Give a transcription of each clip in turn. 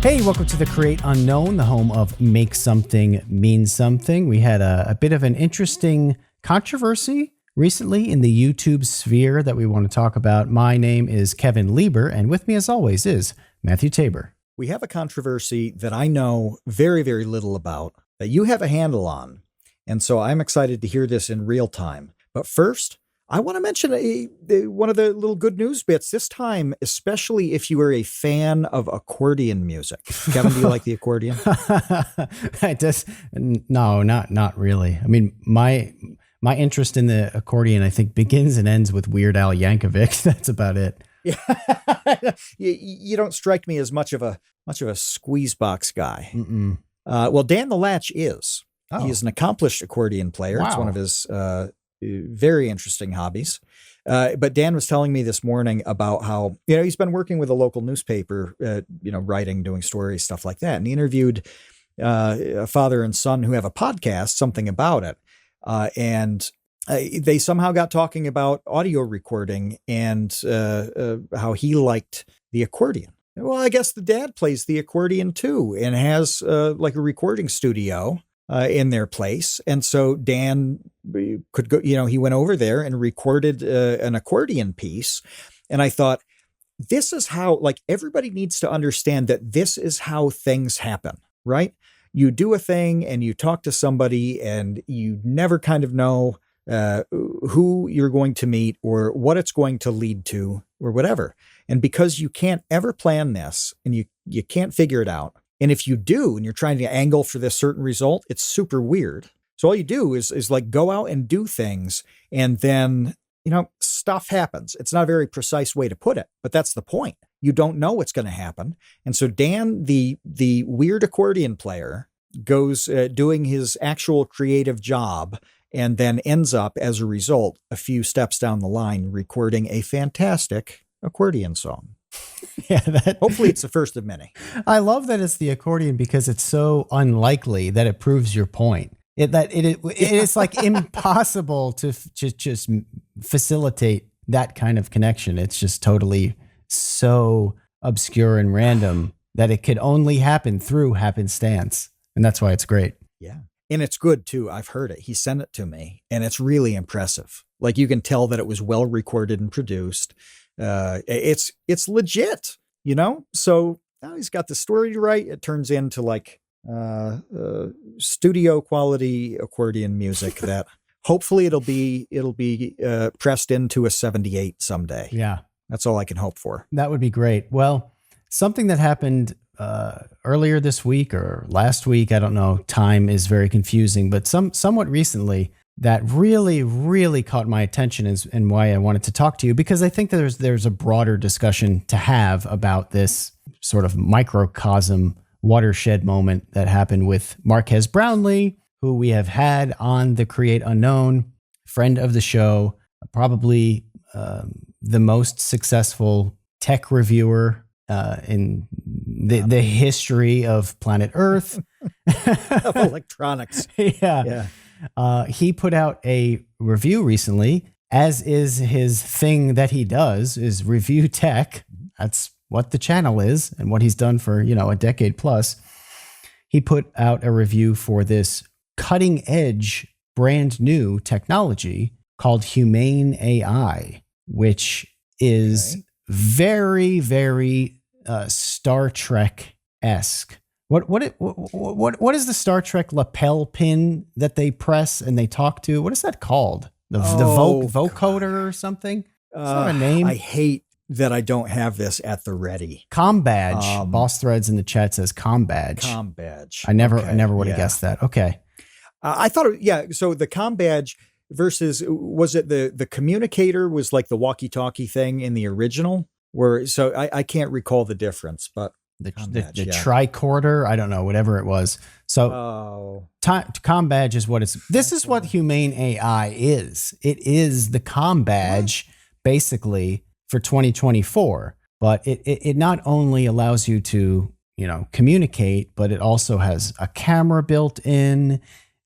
Hey, welcome to the Create Unknown, the home of Make Something Mean Something. We had a bit of an interesting controversy recently in the YouTube sphere that we want to talk about. My name is Kevin Lieber, and with me as always is Matthew Tabor. We have a controversy that I know very, very little about, that you have a handle on. And so I'm excited to hear this in real time. But first, I want to mention one of the little good news bits this time, especially if you are a fan of accordion music. Kevin, do you like the accordion? No, not really. I mean, my interest in the accordion, I think, begins and ends with Weird Al Yankovic. That's about it. Yeah. You don't strike me as much of a squeeze box guy. Well, Dan the Latch is. Oh. He is an accomplished accordion player. Wow. It's one of his very interesting hobbies. But Dan was telling me this morning about how, he's been working with a local newspaper, writing, doing stories, stuff like that. And he interviewed a father and son who have a podcast, Something About It. And they somehow got talking about audio recording and how he liked the accordion. Well, I guess the dad plays the accordion too and has like a recording studio in their place. And so Dan could go, he went over there and recorded an accordion piece. And I thought, this is how, like, everybody needs to understand that this is how things happen, right? You do a thing and you talk to somebody and you never kind of know who you're going to meet or what it's going to lead to or whatever. And because you can't ever plan this and you can't figure it out. And if you do, and you're trying to angle for this certain result, it's super weird. So all you do is like go out and do things. And then, stuff happens. It's not a very precise way to put it, but that's the point. You don't know what's going to happen. And so Dan, the weird accordion player, goes doing his actual creative job and then ends up, as a result, a few steps down the line, recording a fantastic accordion song. Yeah, hopefully it's the first of many. I love that it's the accordion because it's so unlikely that it proves your point. It's like impossible to just facilitate that kind of connection. It's just totally so obscure and random that it could only happen through happenstance. And that's why it's great. Yeah. And it's good too. I've heard it. He sent it to me and it's really impressive. Like you can tell that it was well recorded and produced. It's legit, so now he's got the story to write. It turns into like studio quality accordion music that hopefully it'll be pressed into a 78 someday. Yeah. That's all I can hope for. That would be great. Well, something that happened earlier this week or last week, I don't know, time is very confusing, but somewhat recently, that really, really caught my attention and why I wanted to talk to you, because I think there's a broader discussion to have about this sort of microcosm watershed moment that happened with Marques Brownlee, who we have had on the Create Unknown, friend of the show, probably the most successful tech reviewer in the history of planet Earth. Of electronics. Yeah. He put out a review recently, as is his thing that he does, is review tech. That's what the channel is and what he's done for, a decade plus. He put out a review for this cutting edge, brand new technology called Humane AI, which is very, very Star Trek-esque. What is the Star Trek lapel pin that they press and they talk to? What is that called? The vocoder or something? Is that a name? I hate that I don't have this at the ready. Com badge. Boss Threads in the chat says com badge. Com badge. I never would have guessed that. Okay. I thought, so the com badge versus, was it the communicator was like the walkie-talkie thing in the original? So I can't recall the difference, but the tricorder, I don't know, whatever it was. So com badge is what it's. This is what Humane AI is. It is the com badge basically for 2024. But it not only allows you to communicate, but it also has a camera built in.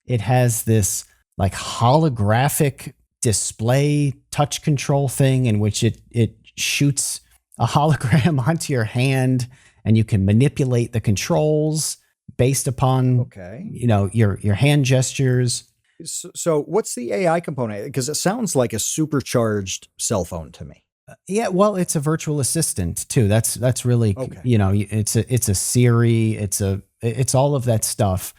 It has this like holographic display touch control thing in which it shoots a hologram onto your hand and you can manipulate the controls based upon, your hand gestures. So what's the AI component? Because it sounds like a supercharged cell phone to me. Yeah, well, it's a virtual assistant too. That's really, it's a Siri. It's all of that stuff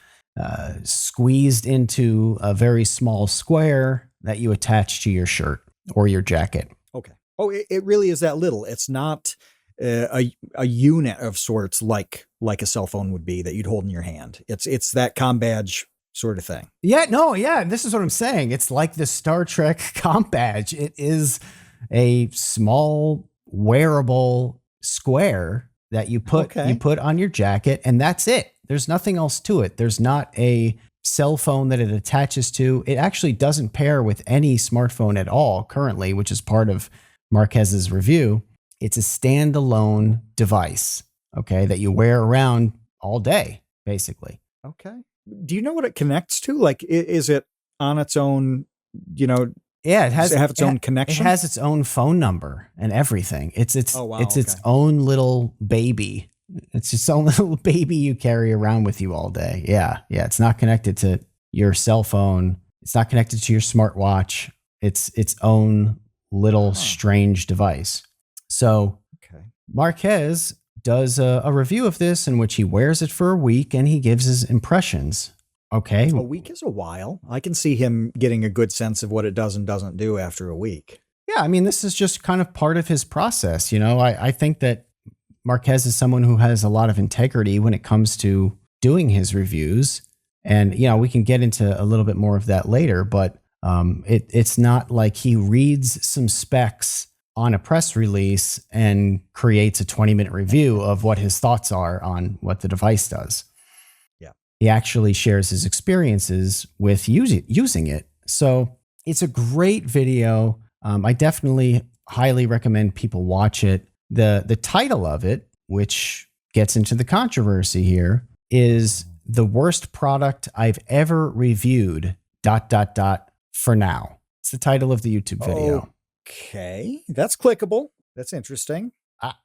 squeezed into a very small square that you attach to your shirt or your jacket. Okay. Oh, it really is that little. It's not a unit of sorts like a cell phone would be that you'd hold in your hand. It's that comm badge sort of thing. Yeah, no, yeah. This is what I'm saying. It's like the Star Trek comm badge. It is a small wearable square that you put on your jacket, and that's it. There's nothing else to it. There's not a cell phone that it attaches to. It actually doesn't pair with any smartphone at all currently, which is part of Marquez's review. It's a standalone device, that you wear around all day, basically. Okay. Do you know what it connects to? Like, is it on its own, Yeah, it has. Does it have its own connection? It has its own phone number and everything. It's its own little baby. It's its own little baby you carry around with you all day. Yeah. It's not connected to your cell phone. It's not connected to your smartwatch. It's its own little strange device. So Marquez does a review of this in which he wears it for a week and he gives his impressions. Okay. A week is a while. I can see him getting a good sense of what it does and doesn't do after a week. Yeah. I mean, this is just kind of part of his process. I think that Marquez is someone who has a lot of integrity when it comes to doing his reviews. And, we can get into a little bit more of that later, but it's not like he reads some specs on a press release and creates a 20-minute review of what his thoughts are on what the device does. Yeah. He actually shares his experiences with using it. So it's a great video. I definitely highly recommend people watch it. The title of it, which gets into the controversy here, is "The Worst Product I've Ever Reviewed, ... for now." It's the title of the YouTube video. Okay. That's clickable. That's interesting.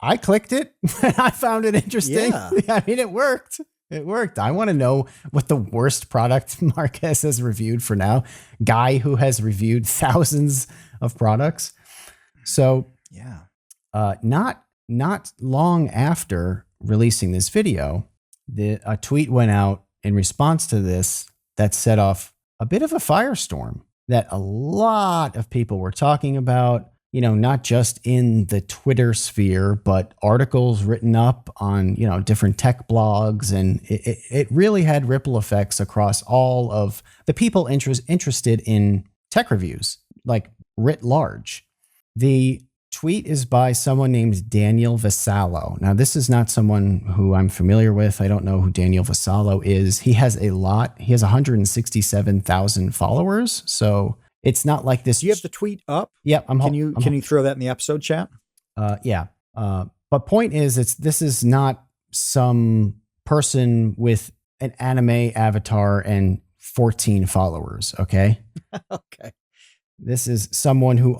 I clicked it. I found it interesting. Yeah. I mean, it worked. I want to know what the worst product Marquez has reviewed for now. Guy who has reviewed thousands of products. So not long after releasing this video, a tweet went out in response to this that set off a bit of a firestorm that a lot of people were talking about, not just in the Twitter sphere, but articles written up on, different tech blogs. And it really had ripple effects across all of the people interested in tech reviews, like writ large. The tweet is by someone named Daniel Vassallo. Now, this is not someone who I'm familiar with. I don't know who Daniel Vassallo is. He has 167,000 followers. So it's not like this. Do you have the tweet up? Yep. Can you throw that in the episode chat? Yeah. But point is, this is not some person with an anime avatar and 14 followers. Okay. Okay. This is someone who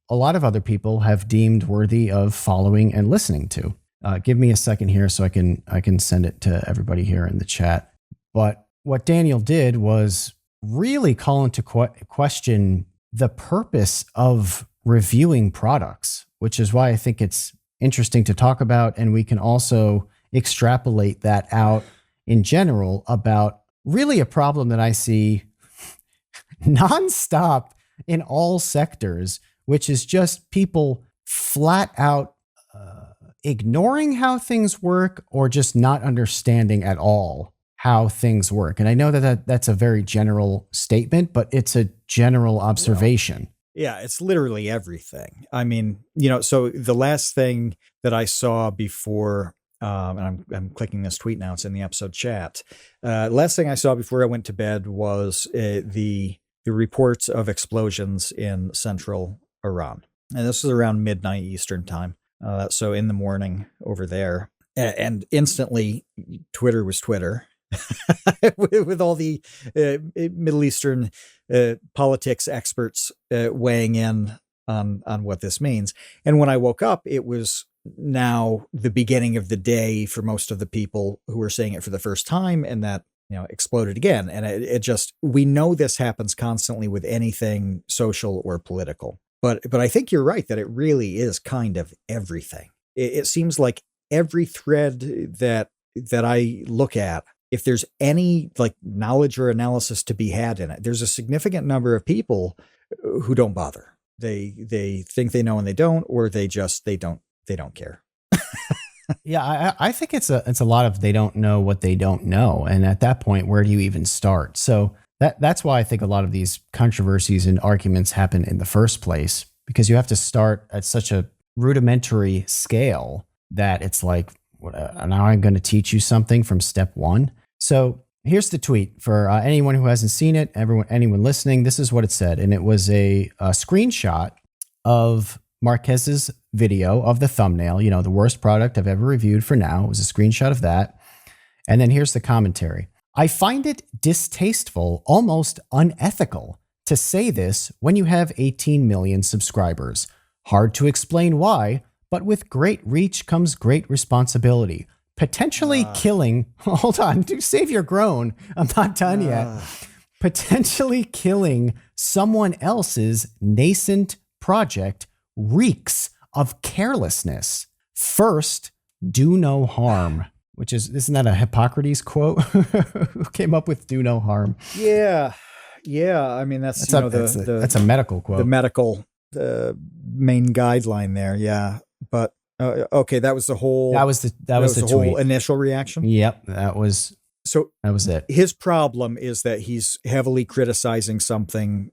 a lot of other people have deemed worthy of following and listening to. Give me a second here so I can send it to everybody here in the chat. But what Daniel did was really call into question the purpose of reviewing products, which is why I think it's interesting to talk about. And we can also extrapolate that out in general about really a problem that I see nonstop in all sectors, which is just people flat out ignoring how things work or just not understanding at all how things work. And I know that's a very general statement, but it's a general observation. Yeah, it's literally everything. I mean, so the last thing that I saw before, and I'm clicking this tweet now, it's in the episode chat. Last thing I saw before I went to bed was the reports of explosions in central Iran. And this was around midnight Eastern time. So in the morning over there. And instantly, Twitter was Twitter. with all the Middle Eastern politics experts weighing in on what this means. And when I woke up, it was now the beginning of the day for most of the people who are saying it for the first time, and that, exploded again. And it just, we know this happens constantly with anything social or political. But I think you're right that it really is kind of everything. It seems like every thread that I look at, if there's any like knowledge or analysis to be had in it, there's a significant number of people who don't bother. They think they know and they don't, or they don't care. Yeah, I think it's a lot of they don't know what they don't know. And at that point, where do you even start? So that's why I think a lot of these controversies and arguments happen in the first place, because you have to start at such a rudimentary scale that it's like, now I'm going to teach you something from step one. So here's the tweet for anyone who hasn't seen it, anyone listening. This is what it said. And it was a screenshot of Marquez's video of the thumbnail, the worst product I've ever reviewed for now. It was a screenshot of that. And then here's the commentary. I find it distasteful, almost unethical, to say this when you have 18 million subscribers. Hard to explain why, but with great reach comes great responsibility. Potentially killing, hold on, do save your groan. I'm not done yet. Potentially killing someone else's nascent project reeks of carelessness. First, do no harm, isn't that a Hippocrates quote? Who came up with do no harm? Yeah. I mean, that's a medical quote. The main guideline there. Yeah. But okay, that was the whole. That was the whole initial reaction. Yep, that was it. His problem is that he's heavily criticizing something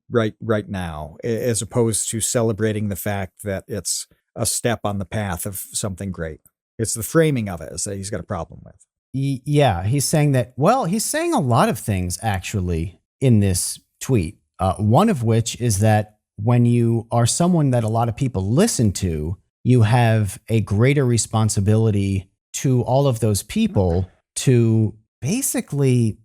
right now, as opposed to celebrating the fact that it's a step on the path of something great. It's the framing of it is that he's got a problem with. Yeah, he's saying that. Well, he's saying a lot of things actually in this tweet. One of which is that when you are someone that a lot of people listen to, you have a greater responsibility to all of those people to basically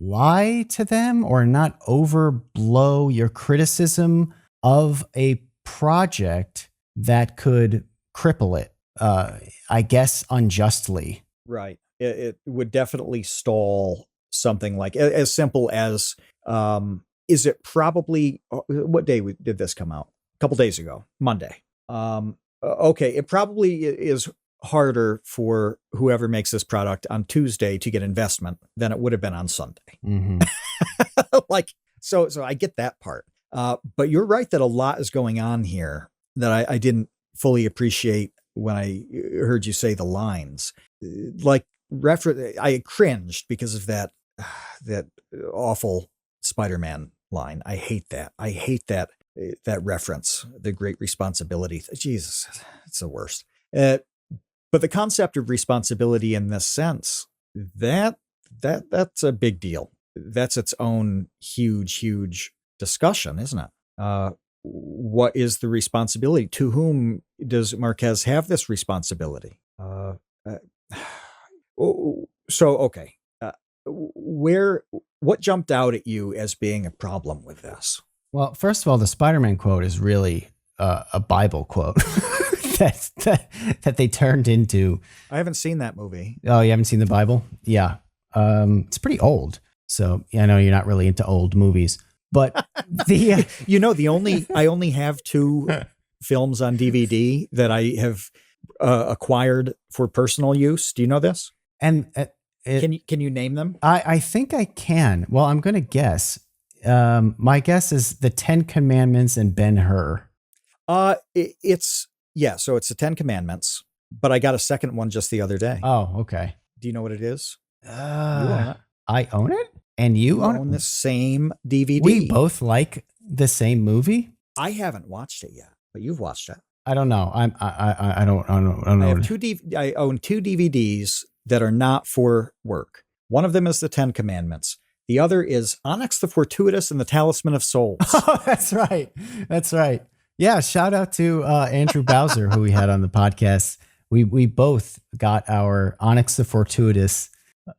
lie to them or not overblow your criticism of a project that could cripple it, I guess, unjustly. Right. It would definitely stall something like as simple as, is it probably, what day did this come out? A couple days ago, Monday. Okay, it probably is harder for whoever makes this product on Tuesday to get investment than it would have been on Sunday. Mm-hmm. So I get that part. But you're right that a lot is going on here that I didn't fully appreciate when I heard you say the lines. I cringed because of that awful Spider-Man line. I hate that. I hate that reference, the great responsibility. Jesus, it's the worst. But the concept of responsibility in this sense, that's a big deal. That's its own huge discussion, isn't it? What is the responsibility? To whom does Marquez have this responsibility? Okay. What jumped out at you as being a problem with this? Well, first of all, the Spider-Man quote is really a Bible quote that they turned into. I haven't seen that movie. Oh, you haven't seen the Bible? Yeah. It's pretty old. So I know you're not really into old movies, but I only have 2 films on DVD that I have acquired for personal use. Do you know this? And can you name them? I think I can. Well, I'm going to guess. My guess is the 10 Commandments and Ben-Hur. So it's the 10 Commandments, but I got a second one just the other day. Oh, okay. Do you know what it is? You own it? I own it? And you own the same DVD. We both like the same movie? I haven't watched it yet, but you've watched it. I don't know. I don't know. I own 2 DVDs that are not for work. One of them is the 10 Commandments. The other is Onyx the Fortuitous and the Talisman of Souls. Oh, that's right. Yeah, shout out to Andrew Bowser, who we had on the podcast. We both got our Onyx the Fortuitous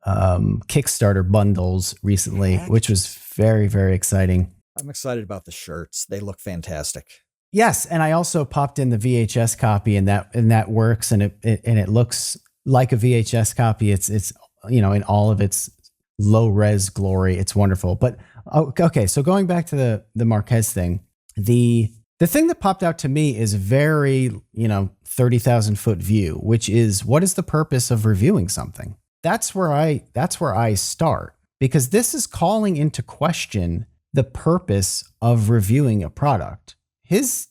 Kickstarter bundles recently, which was very, very exciting. I'm excited about the shirts. They look fantastic. Yes, and I also popped in the VHS copy, and that works, and it looks like a VHS copy. It's in all of its low res glory. It's wonderful. But okay, so going back to the Marquez thing, the thing that popped out to me is very 30,000 foot view, which is, what is the purpose of reviewing something? That's where I start, because this is calling into question the purpose of reviewing a product. His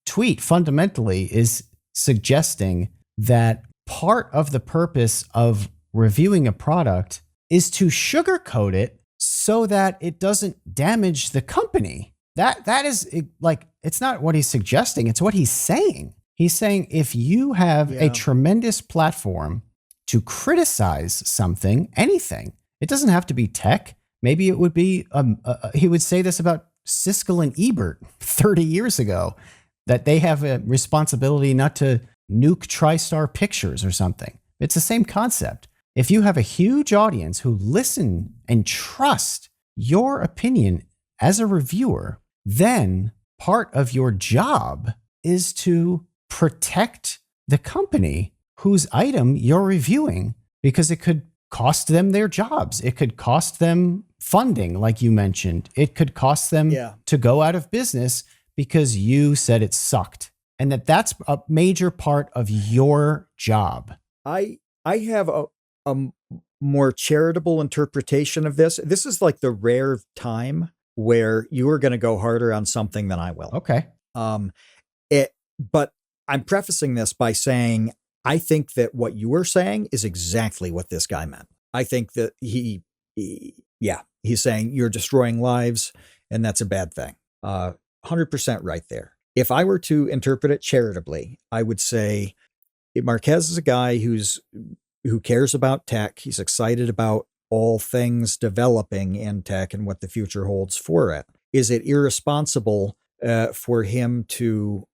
tweet fundamentally is suggesting that part of the purpose of reviewing a product is to sugarcoat it so that it doesn't damage the company. That is like, it's not what he's suggesting, it's what he's saying. He's saying if you have a tremendous platform to criticize something, anything, it doesn't have to be tech. Maybe it would be, he would say this about Siskel and Ebert 30 years ago, that they have a responsibility not to nuke TriStar Pictures or something. It's the same concept. If you have a huge audience who listen and trust your opinion as a reviewer, then part of your job is to protect the company whose item you're reviewing, because it could cost them their jobs. It could cost them funding, like you mentioned. It could cost them to go out of business because you said it sucked. And that's a major part of your job. I have a more charitable interpretation of this. This is like the rare time where you are going to go harder on something than I will. Okay. But I'm prefacing this by saying, I think that what you were saying is exactly what this guy meant. I think that he's saying you're destroying lives, and that's a bad thing. 100% right there. If I were to interpret it charitably, I would say Marquez is a guy who cares about tech. He's excited about all things developing in tech and what the future holds for it. Is it irresponsible for him to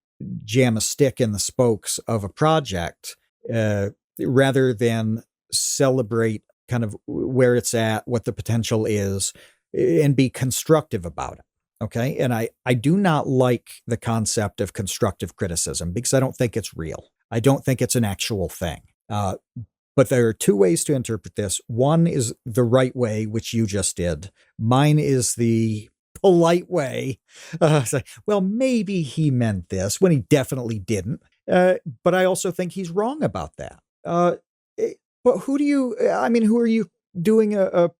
jam a stick in the spokes of a project rather than celebrate kind of where it's at, what the potential is, and be constructive about it? Okay. And I do not like the concept of constructive criticism because I don't think it's real. I don't think it's an actual thing. But there are two ways to interpret this. One is the right way, which you just did. Mine is the polite way. Like, well, maybe he meant this when he definitely didn't. But I also think he's wrong about that. But who are you doing a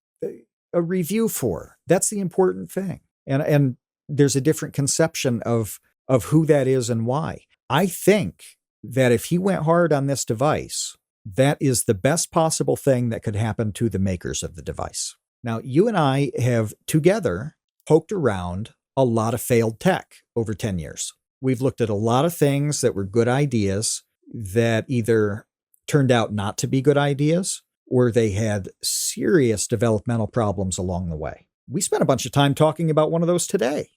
review for? That's the important thing. And there's a different conception of who that is and why. I think that if he went hard on this device, that is the best possible thing that could happen to the makers of the device. Now, you and I have together poked around a lot of failed tech over 10 years. We've looked at a lot of things that were good ideas that either turned out not to be good ideas or they had serious developmental problems along the way. We spent a bunch of time talking about one of those today.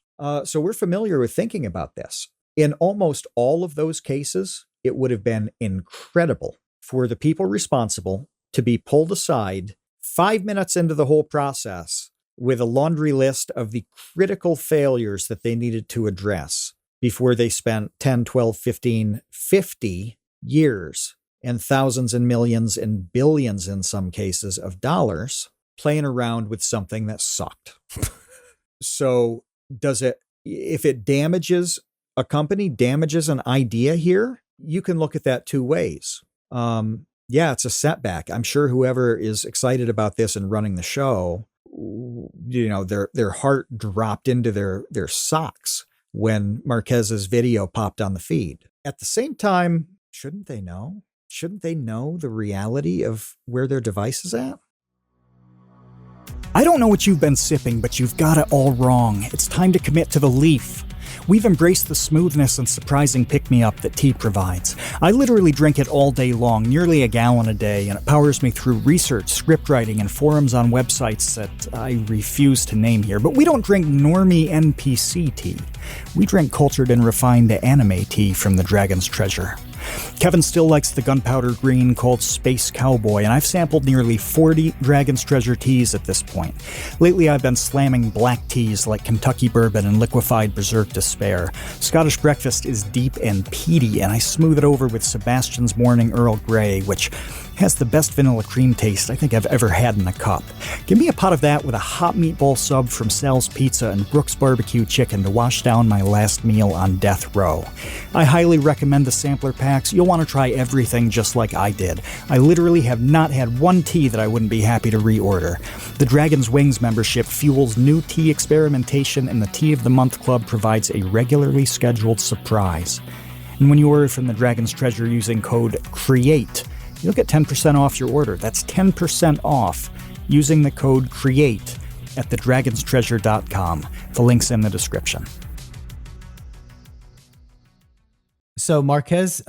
So we're familiar with thinking about this. In almost all of those cases, it would have been incredible for the people responsible to be pulled aside 5 minutes into the whole process with a laundry list of the critical failures that they needed to address before they spent 10, 12, 15, 50 years and thousands and millions and billions in some cases of dollars playing around with something that sucked. So if it damages a company, damages an idea here, you can look at that two ways. It's a setback. I'm sure whoever is excited about this and running the show, their heart dropped into their socks when Marquez's video popped on the feed. At the same time, shouldn't they know? Shouldn't they know the reality of where their device is at? I don't know what you've been sipping, but you've got it all wrong. It's time to commit to the Leaf. We've embraced the smoothness and surprising pick-me-up that tea provides. I literally drink it all day long, nearly a gallon a day, and it powers me through research, script writing, and forums on websites that I refuse to name here. But we don't drink normie NPC tea. We drink cultured and refined anime tea from the Dragon's Treasure. Kevin still likes the gunpowder green called Space Cowboy, and I've sampled nearly 40 Dragon's Treasure teas at this point. Lately, I've been slamming black teas like Kentucky Bourbon and liquefied Berserk Despair. Scottish Breakfast is deep and peaty, and I smooth it over with Sebastian's Morning Earl Grey, which has the best vanilla cream taste I think I've ever had in a cup. Give me a pot of that with a hot meatball sub from Sal's Pizza and Brooks Barbecue Chicken to wash down my last meal on death row. I highly recommend the sampler packs. You'll want to try everything just like I did. I literally have not had one tea that I wouldn't be happy to reorder. The Dragon's Wings membership fuels new tea experimentation, and the Tea of the Month Club provides a regularly scheduled surprise. And when you order from the Dragon's Treasure using code CREATE, you'll get 10% off your order. That's 10% off using the code CREATE at thedragonstreasure.com. The link's in the description. So Marquez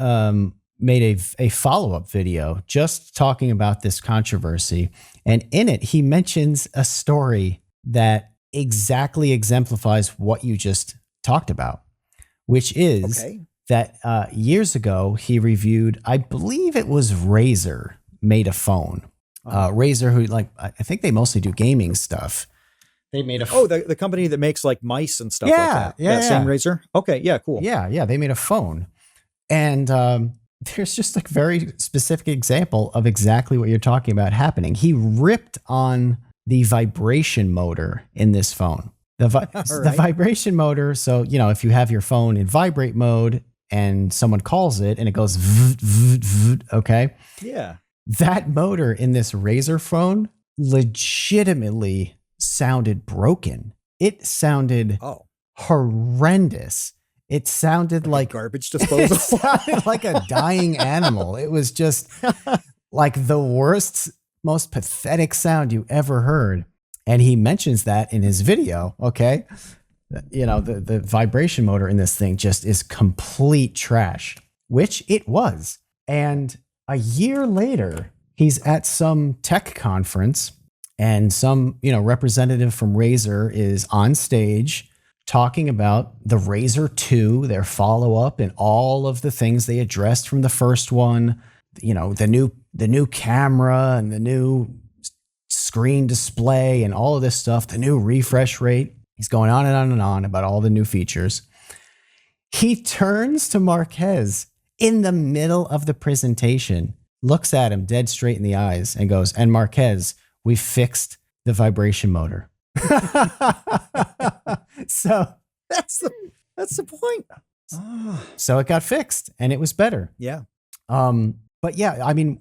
made a follow-up video just talking about this controversy. And in it, he mentions a story that exactly exemplifies what you just talked about, which is that years ago, he reviewed, I believe it was Razer made a phone. Razer, who I think they mostly do gaming stuff. They made the company that makes like mice and stuff like that. Yeah. Same Razer? Okay, yeah, cool. Yeah, they made a phone. And there's just a very specific example of exactly what you're talking about happening. He ripped on the vibration motor in this phone. The vibration motor, so, if you have your phone in vibrate mode and someone calls it and it goes, okay? Yeah. That motor in this Razer phone legitimately sounded broken. It sounded horrendous. It sounded like garbage disposal. It sounded like a dying animal. It was just like the worst, most pathetic sound you ever heard. And he mentions that in his video. Okay. The vibration motor in this thing just is complete trash, which it was. And a year later, he's at some tech conference and some, representative from Razer is on stage talking about the Razer 2, their follow-up, and all of the things they addressed from the first one, the new camera and the new screen display and all of this stuff, the new refresh rate. He's going on and on and on about all the new features. He turns to Marquez in the middle of the presentation, looks at him dead straight in the eyes and goes, "And Marquez, we fixed the vibration motor." So that's the point. So it got fixed and it was better. Yeah. But yeah, I mean,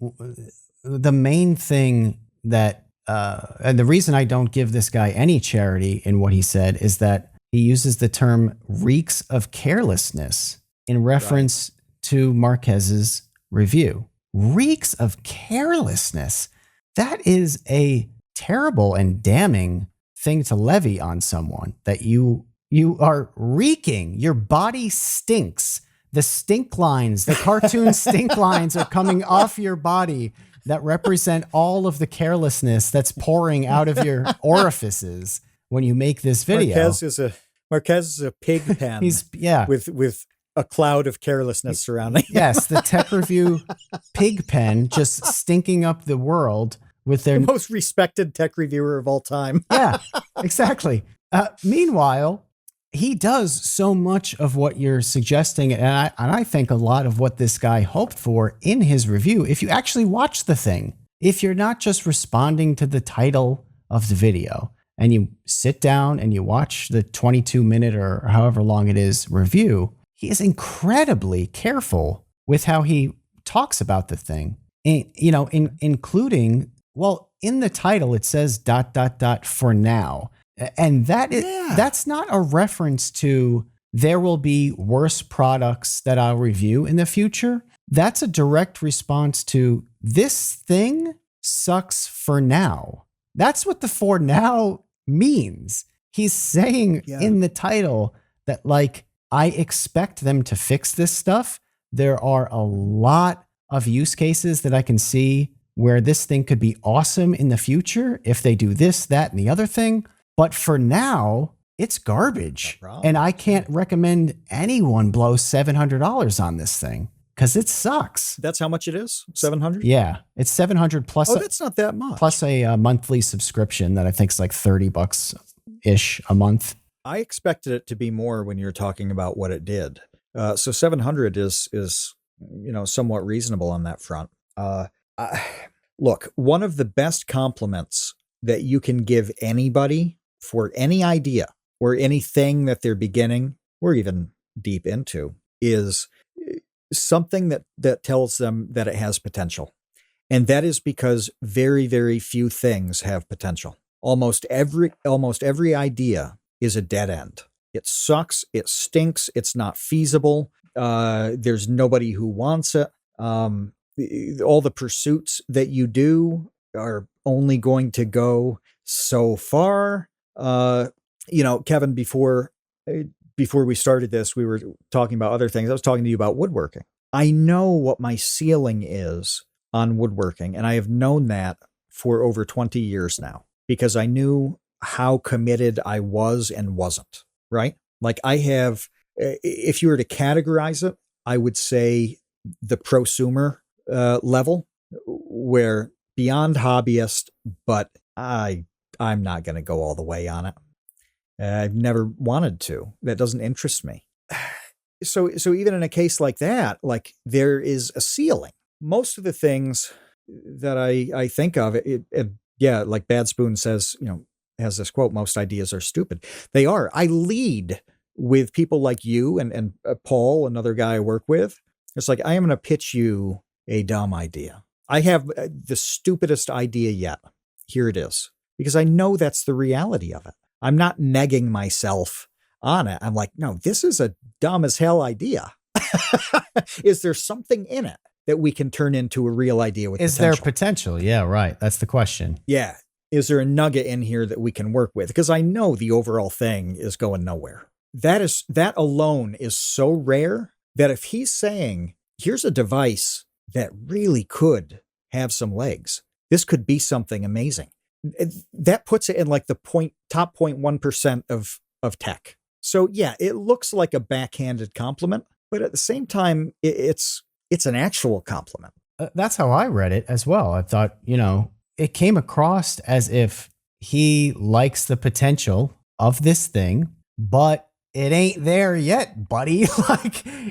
the main thing that, and the reason I don't give this guy any charity in what he said is that he uses the term reeks of carelessness in reference to Marquez's review. Reeks of carelessness. That is a terrible and damning thing to levy on someone, that you are reeking. Your body stinks. The stink lines, the cartoon stink lines are coming off your body that represent all of the carelessness that's pouring out of your orifices when you make this video. Marquez is a pig pen. With a cloud of carelessness surrounding. Yes, the tech review pig pen just stinking up the world with their most respected tech reviewer of all time. Yeah, exactly. Meanwhile, he does so much of what you're suggesting, and I think a lot of what this guy hoped for in his review. If you actually watch the thing, if you're not just responding to the title of the video, and you sit down and you watch the 22-minute or however long it is review, he is incredibly careful with how he talks about the thing, including. Well, in the title, it says ... for now. And that's not a reference to there will be worse products that I'll review in the future. That's a direct response to this thing sucks for now. That's what the "for now" means. He's saying in the title that, I expect them to fix this stuff. There are a lot of use cases that I can see where this thing could be awesome in the future if they do this, that, and the other thing. But for now, it's garbage. And I can't recommend anyone blow $700 on this thing. because it sucks. That's how much it is? 700? Yeah, it's 700 plus. Oh, that's not that much. Plus a monthly subscription that I think is like $30 ish a month. I expected it to be more when you're talking about what it did. So 700 is somewhat reasonable on that front. Look, one of the best compliments that you can give anybody for any idea or anything that they're beginning or even deep into is something that tells them that it has potential. And that is because very, very few things have potential. Almost every idea is a dead end. It sucks. It stinks. It's not feasible. There's nobody who wants it. All the pursuits that you do are only going to go so far. Kevin, before we started this, we were talking about other things. I was talking to you about woodworking. I know what my ceiling is on woodworking, and I have known that for over 20 years now because I knew how committed I was and wasn't, right? Like I have, if you were to categorize it, I would say the prosumer level, where beyond hobbyist, but I'm not going to go all the way on it. I've never wanted to. That doesn't interest me. So even in a case like that, like there is a ceiling. Most of the things that I think of, like Bad Spoon says, has this quote, most ideas are stupid. They are. I lead with people like you and Paul, another guy I work with. It's like, I am going to pitch you a dumb idea. I have the stupidest idea yet. Here it is. Because I know that's the reality of it. I'm not negging myself on it. I'm like, no, this is a dumb as hell idea. Is there something in it that we can turn into a real idea with Is potential? there potential? Yeah, right. That's the question. Yeah. Is there a nugget in here that we can work with? Because I know the overall thing is going nowhere. That alone is so rare that if he's saying, here's a device that really could have some legs, this could be something amazing, that puts it in like the top 0.1% of tech. So yeah, it looks like a backhanded compliment, but at the same time, it's an actual compliment. That's how I read it as well. I thought, it came across as if he likes the potential of this thing, but it ain't there yet, buddy.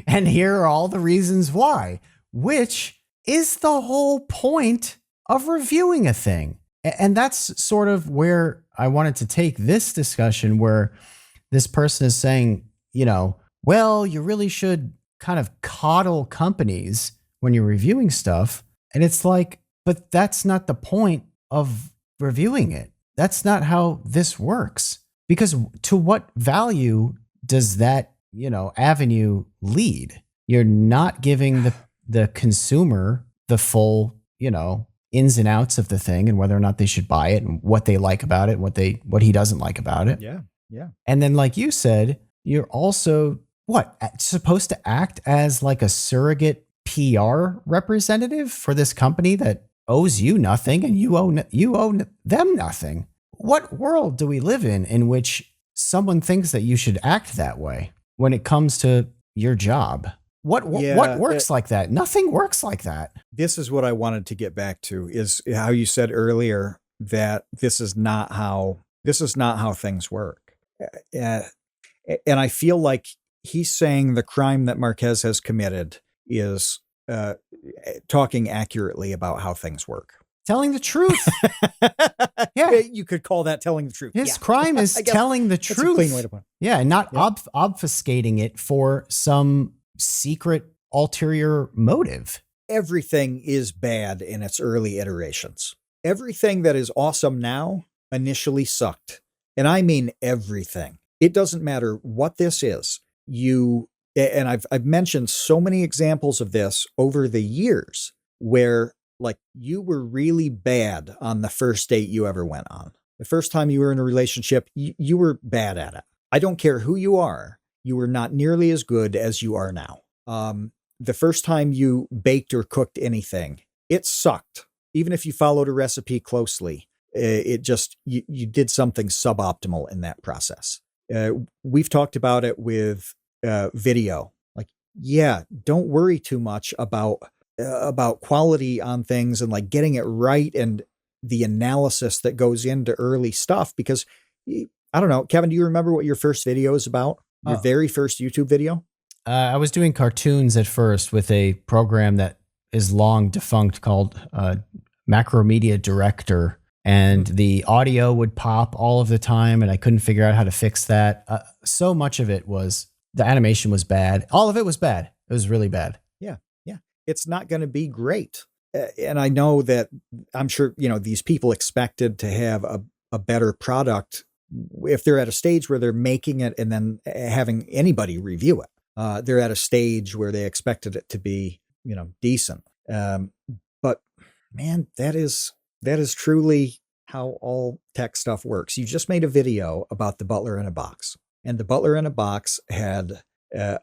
And here are all the reasons why, which is the whole point of reviewing a thing. And that's sort of where I wanted to take this discussion, where this person is saying, well, you really should kind of coddle companies when you're reviewing stuff. And it's like, but that's not the point of reviewing it. That's not how this works. Because to what value does that, avenue lead? You're not giving the consumer the full, ins and outs of the thing and whether or not they should buy it and what they like about it, what he doesn't like about it. Yeah. Yeah. And then, like you said, you're also supposed to act as like a surrogate PR representative for this company that owes you nothing and you owe them nothing. What world do we live in which someone thinks that you should act that way when it comes to your job? What works like that? Nothing works like that. This is what I wanted to get back to, is how you said earlier that this is not how things work. And I feel like he's saying the crime that Marquez has committed is talking accurately about how things work. Telling the truth. Yeah. You could call that telling the truth. His crime is telling the truth. That's a clean way to put it. Yeah, and not obfuscating it for some secret ulterior motive. Everything is bad in its early iterations. Everything that is awesome now initially sucked. And I mean everything. It doesn't matter what this is. And I've mentioned so many examples of this over the years where like you were really bad on the first date you ever went on. The first time you were in a relationship, you were bad at it. I don't care who you are. You were not nearly as good as you are now. The first time you baked or cooked anything, it sucked. Even if you followed a recipe closely, it just, you did something suboptimal in that process. We've talked about it with video. Like yeah, don't worry too much about quality on things and like getting it right and the analysis that goes into early stuff. Because I don't know, Kevin, do you remember what your first video is about? Your very first YouTube video? I was doing cartoons at first with a program that is long defunct called Macromedia Director, and the audio would pop all of the time, and I couldn't figure out how to fix that. So much of it was, the animation was bad. All of it was bad. It was really bad. Yeah. Yeah. It's not going to be great. And I know that, I'm sure, these people expected to have a better product if they're at a stage where they're making it and then having anybody review it. They're at a stage where they expected it to be, decent. But man, that is truly how all tech stuff works. You just made a video about the Butler in a box, and the Butler in a box had a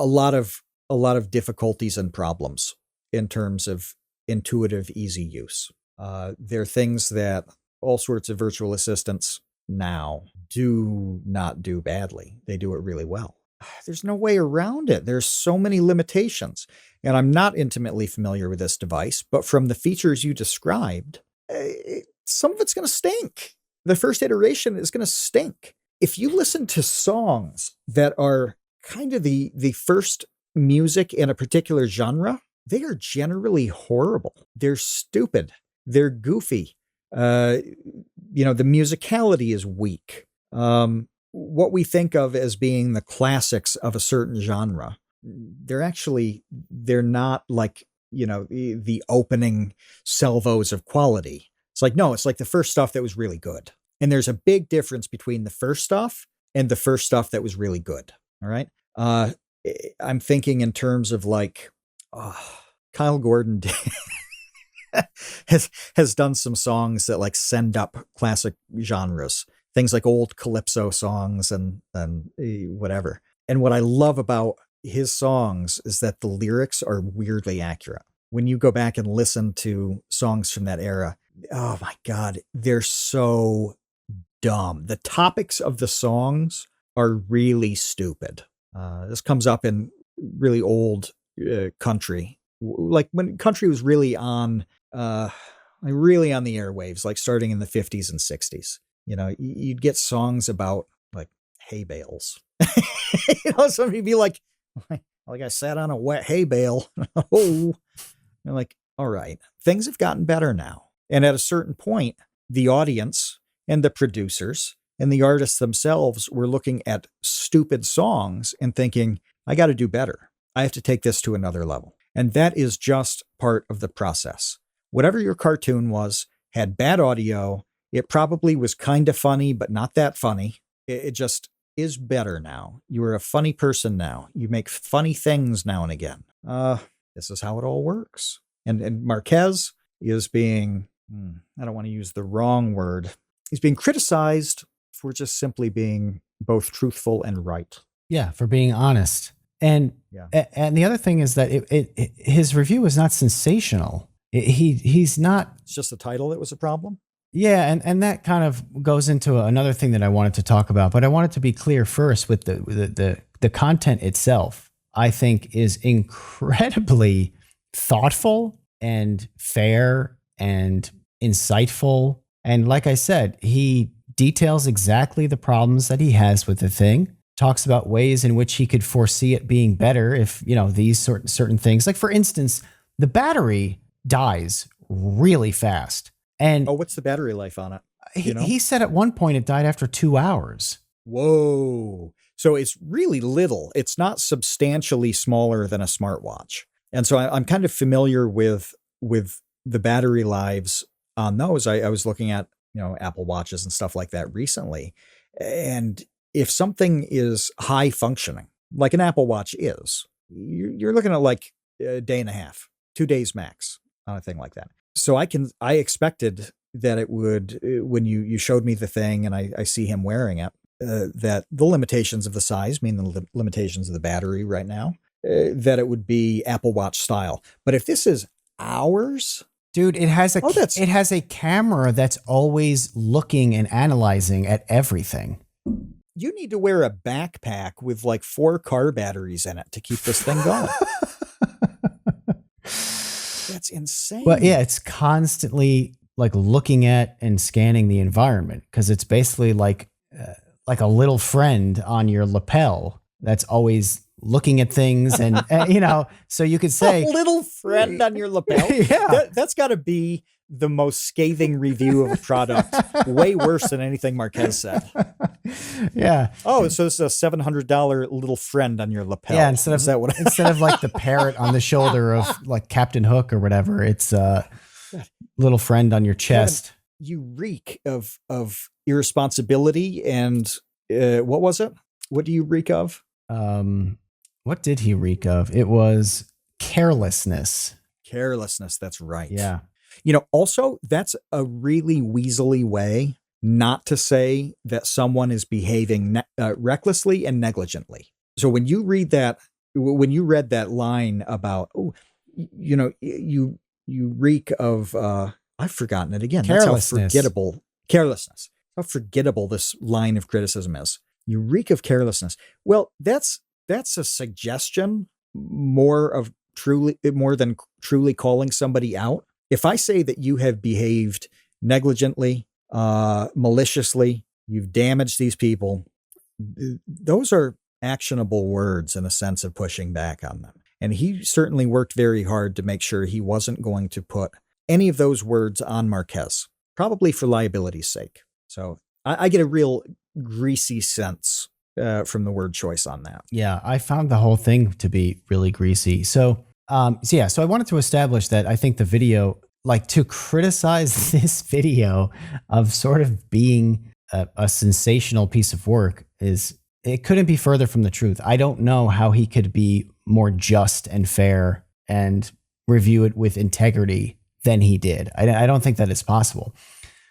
lot of difficulties and problems in terms of intuitive, easy use. There are things that all sorts of virtual assistants now do not do badly. They do it really well. There's no way around it. There's so many limitations. And I'm not intimately familiar with this device, but from the features you described, some of it's going to stink. The first iteration is going to stink. If you listen to songs that are kind of the first music in a particular genre, they are generally horrible. They're stupid. They're goofy. The musicality is weak. What we think of as being the classics of a certain genre, they're not like, the opening salvos of quality. It's like, no, it's like the first stuff that was really good. And there's a big difference between the first stuff and the first stuff that was really good. All right. I'm thinking in terms of like, Kyle Gordon has done some songs that like send up classic genres, things like old calypso songs and whatever. And what I love about his songs is that the lyrics are weirdly accurate. When you go back and listen to songs from that era, oh my God, they're so dumb. The topics of the songs are really stupid. This comes up in really old country, like when country was really on the airwaves, like starting in the 50s and 60s. You'd get songs about like hay bales. Somebody be like I sat on a wet hay bale. Oh, you're like, all right, things have gotten better now. And at a certain point, the audience and the producers and the artists themselves were looking at stupid songs and thinking, I got to do better. I have to take this to another level. And that is just part of the process. Whatever your cartoon was, had bad audio. It probably was kind of funny, but not that funny. It just is better now. You are a funny person now. You make funny things now and again. This is how it all works. And Marquez is being, I don't want to use the wrong word. He's being criticized for just simply being both truthful and right. Yeah, for being honest. And the other thing is that his review is not sensational. He's not. It's just the title that was a problem. Yeah, and that kind of goes into another thing that I wanted to talk about, but I wanted to be clear first with the content itself. I think is incredibly thoughtful and fair and insightful, and like I said, he details exactly the problems that he has with the thing. Talks about ways in which he could foresee it being better if these certain things. Like for instance, the battery dies really fast. And what's the battery life on it? He said at one point it died after 2 hours. Whoa. So it's really little. It's not substantially smaller than a smartwatch. And so I'm kind of familiar with the battery lives on those. I was looking at, Apple Watches and stuff like that recently. And if something is high functioning, like an Apple Watch is, you're looking at like a day and a half, 2 days max on a thing like that. So I expected that it would, when you showed me the thing and I see him wearing it, that the limitations of the size mean the limitations of the battery right now, that it would be Apple Watch style. But if this is hours, dude, it has a camera that's always looking and analyzing at everything. you need to wear a backpack with like 4 car batteries in it to keep this thing going. That's insane. Well, yeah, it's constantly like looking at and scanning the environment because it's basically like a little friend on your lapel that's always looking at things and so you could say a little friend on your lapel. Yeah, that's got to be the most scathing review of a product, way worse than anything Marquez said. Yeah. Oh, so it's a $700 little friend on your lapel. Yeah, instead of like the parrot on the shoulder of like Captain Hook or whatever, it's a little friend on your chest. You reek of irresponsibility and what was it? What do you reek of? What did he reek of? It was carelessness. Carelessness, that's right. Yeah. Also, that's a really weaselly way not to say that someone is behaving recklessly and negligently. So when you read that line about, you reek of, I've forgotten it again. Carelessness. That's how forgettable carelessness. How forgettable this line of criticism is. You reek of carelessness. Well, that's a suggestion more than truly calling somebody out. If I say that you have behaved negligently, maliciously, you've damaged these people, those are actionable words in a sense of pushing back on them. And he certainly worked very hard to make sure he wasn't going to put any of those words on Marquez, probably for liability's sake. So I get a real greasy sense from the word choice on that. Yeah, I found the whole thing to be really greasy. So I wanted to establish that I think the video, like to criticize this video of sort of being a sensational piece of work it couldn't be further from the truth. I don't know how he could be more just and fair and review it with integrity than he did. I don't think that it's possible.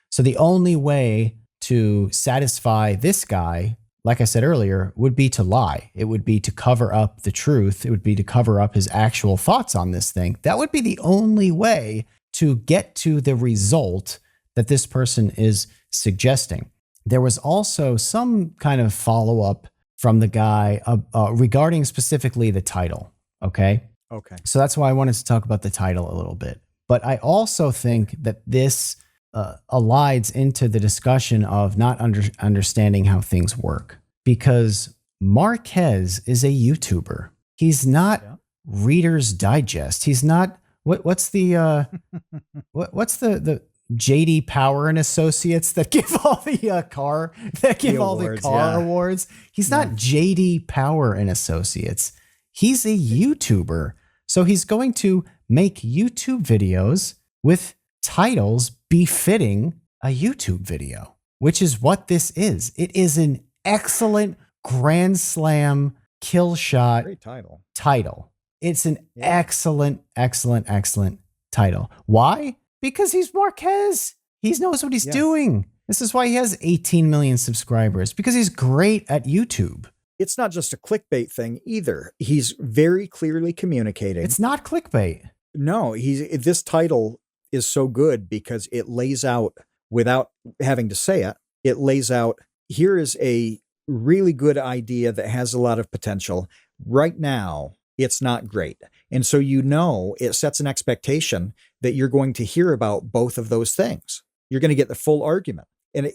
So the only way to satisfy this guy, like I said earlier, would be to lie. It would be to cover up the truth. It would be to cover up his actual thoughts on this thing. That would be the only way to get to the result that this person is suggesting. There was also some kind of follow-up from the guy regarding specifically the title. Okay. So that's why I wanted to talk about the title a little bit. But I also think that this allides into the discussion of not understanding how things work, because Marquez is a YouTuber. He's not Reader's Digest. He's not what's the JD Power and Associates that give all the car awards. He's not JD Power and Associates. He's a YouTuber. So he's going to make YouTube videos with titles befitting a YouTube video, which is what this is. It is an excellent Grand Slam kill shot. Great title. It's an excellent title. Why? Because he's Marquez. He knows what he's doing. This is why he has 18 million subscribers, because he's great at YouTube. It's not just a clickbait thing either. He's very clearly communicating. It's not clickbait. No, this title is so good because it lays out, without having to say it, it lays out, here is a really good idea that has a lot of potential. Right now, it's not great. And so, it sets an expectation that you're going to hear about both of those things. You're going to get the full argument. And,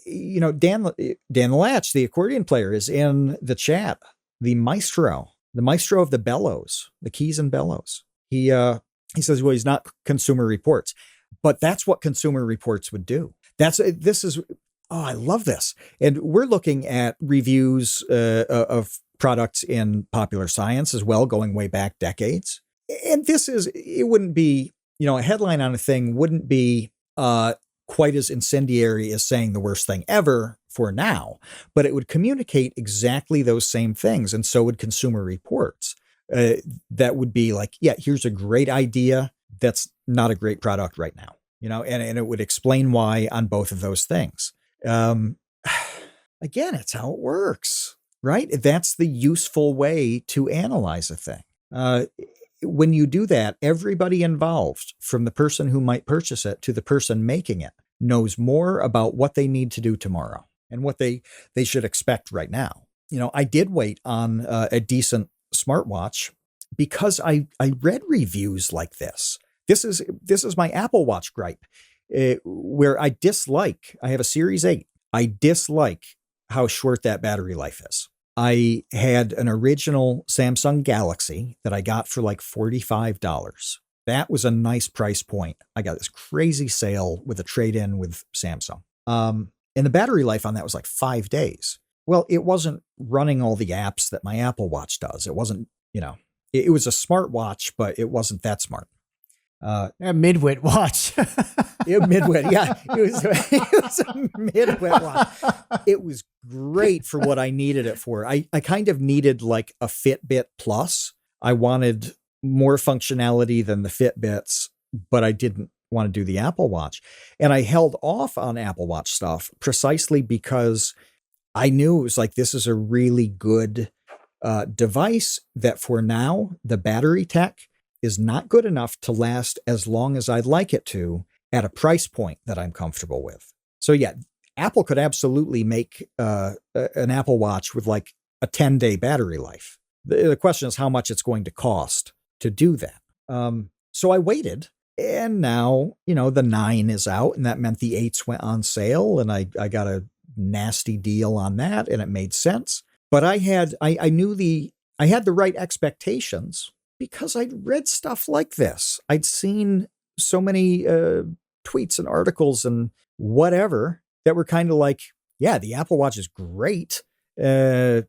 Dan the Latch, the accordion player, is in the chat. The maestro of the bellows, the keys and bellows. He says, well, he's not Consumer Reports, but that's what Consumer Reports would do. I love this. And we're looking at reviews of products in Popular Science as well, going way back decades. And it wouldn't be, a headline on a thing wouldn't be quite as incendiary as saying the worst thing ever for now, but it would communicate exactly those same things. And so would Consumer Reports. That would be like, here's a great idea that's not a great product right now, and it would explain why on both of those things. Again, it's how it works, right? That's the useful way to analyze a thing. When you do that, everybody involved, from the person who might purchase it to the person making it, knows more about what they need to do tomorrow. and what they should expect right now. I did wait on a decent smartwatch because I read reviews like this. This is my Apple Watch gripe, where I have a Series 8. I dislike how short that battery life is. I had an original Samsung Galaxy that I got for like $45. That was a nice price point. I got this crazy sale with a trade-in with Samsung. And the battery life on that was like 5 days. Well, it wasn't running all the apps that my Apple Watch does. It wasn't, it was a smartwatch, but it wasn't that smart. A midwit watch. Midwit, yeah. It was a midwit watch. It was great for what I needed it for. I kind of needed like a Fitbit Plus. I wanted more functionality than the Fitbits, but I didn't want to do the Apple Watch. And I held off on Apple Watch stuff precisely because I knew it was like, this is a really good device that for now, the battery tech is not good enough to last as long as I'd like it to at a price point that I'm comfortable with. So yeah, Apple could absolutely make an Apple Watch with like a 10-day battery life. The question is how much it's going to cost to do that. So I waited, and now, the 9 is out, and that meant the 8s went on sale, and I got a nasty deal on that, and it made sense. But I had the right expectations because I'd read stuff like this. I'd seen so many tweets and articles and whatever that were kind of like, yeah, the Apple Watch is great, in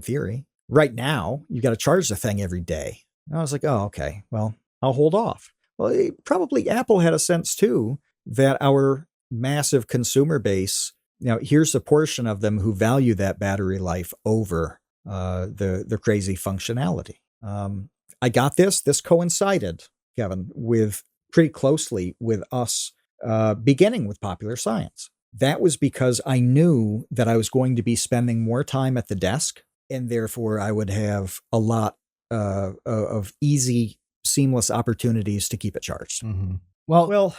theory. Right now, you got to charge the thing every day. And I was like, oh, okay, well, I'll hold off. Well, probably Apple had a sense too that our massive consumer base, here's a portion of them who value that battery life over the crazy functionality. I got this coincided, Kevin, with pretty closely with us beginning with popular science. That was because I knew that I was going to be spending more time at the desk, and therefore I would have a lot of easy, seamless opportunities to keep it charged. Mm-hmm. Well,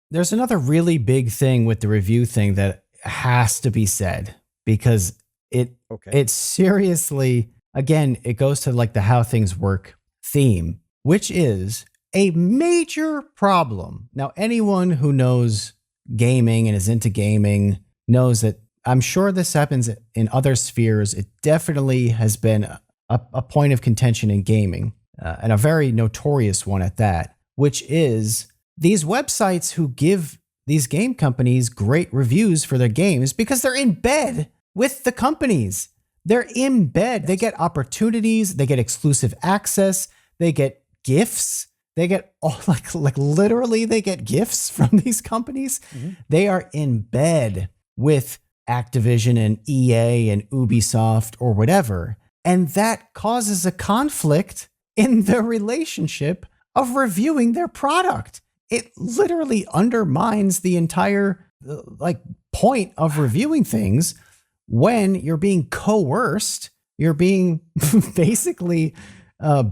there's another really big thing with the review thing that has to be said, because it seriously, again, it goes to like the how things work theme, which is a major problem. Now, anyone who knows gaming and is into gaming knows that I'm sure this happens in other spheres. It definitely has been a point of contention in gaming, and a very notorious one at that, which is these websites who give these game companies great reviews for their games because they're in bed with the companies. They're in bed. Yes. They get opportunities. They get exclusive access. They get gifts. They get like literally they get gifts from these companies. Mm-hmm. They are in bed with Activision and EA and Ubisoft or whatever. And that causes a conflict in the relationship of reviewing their product. It literally undermines the entire point of reviewing things when you're being coerced, you're being basically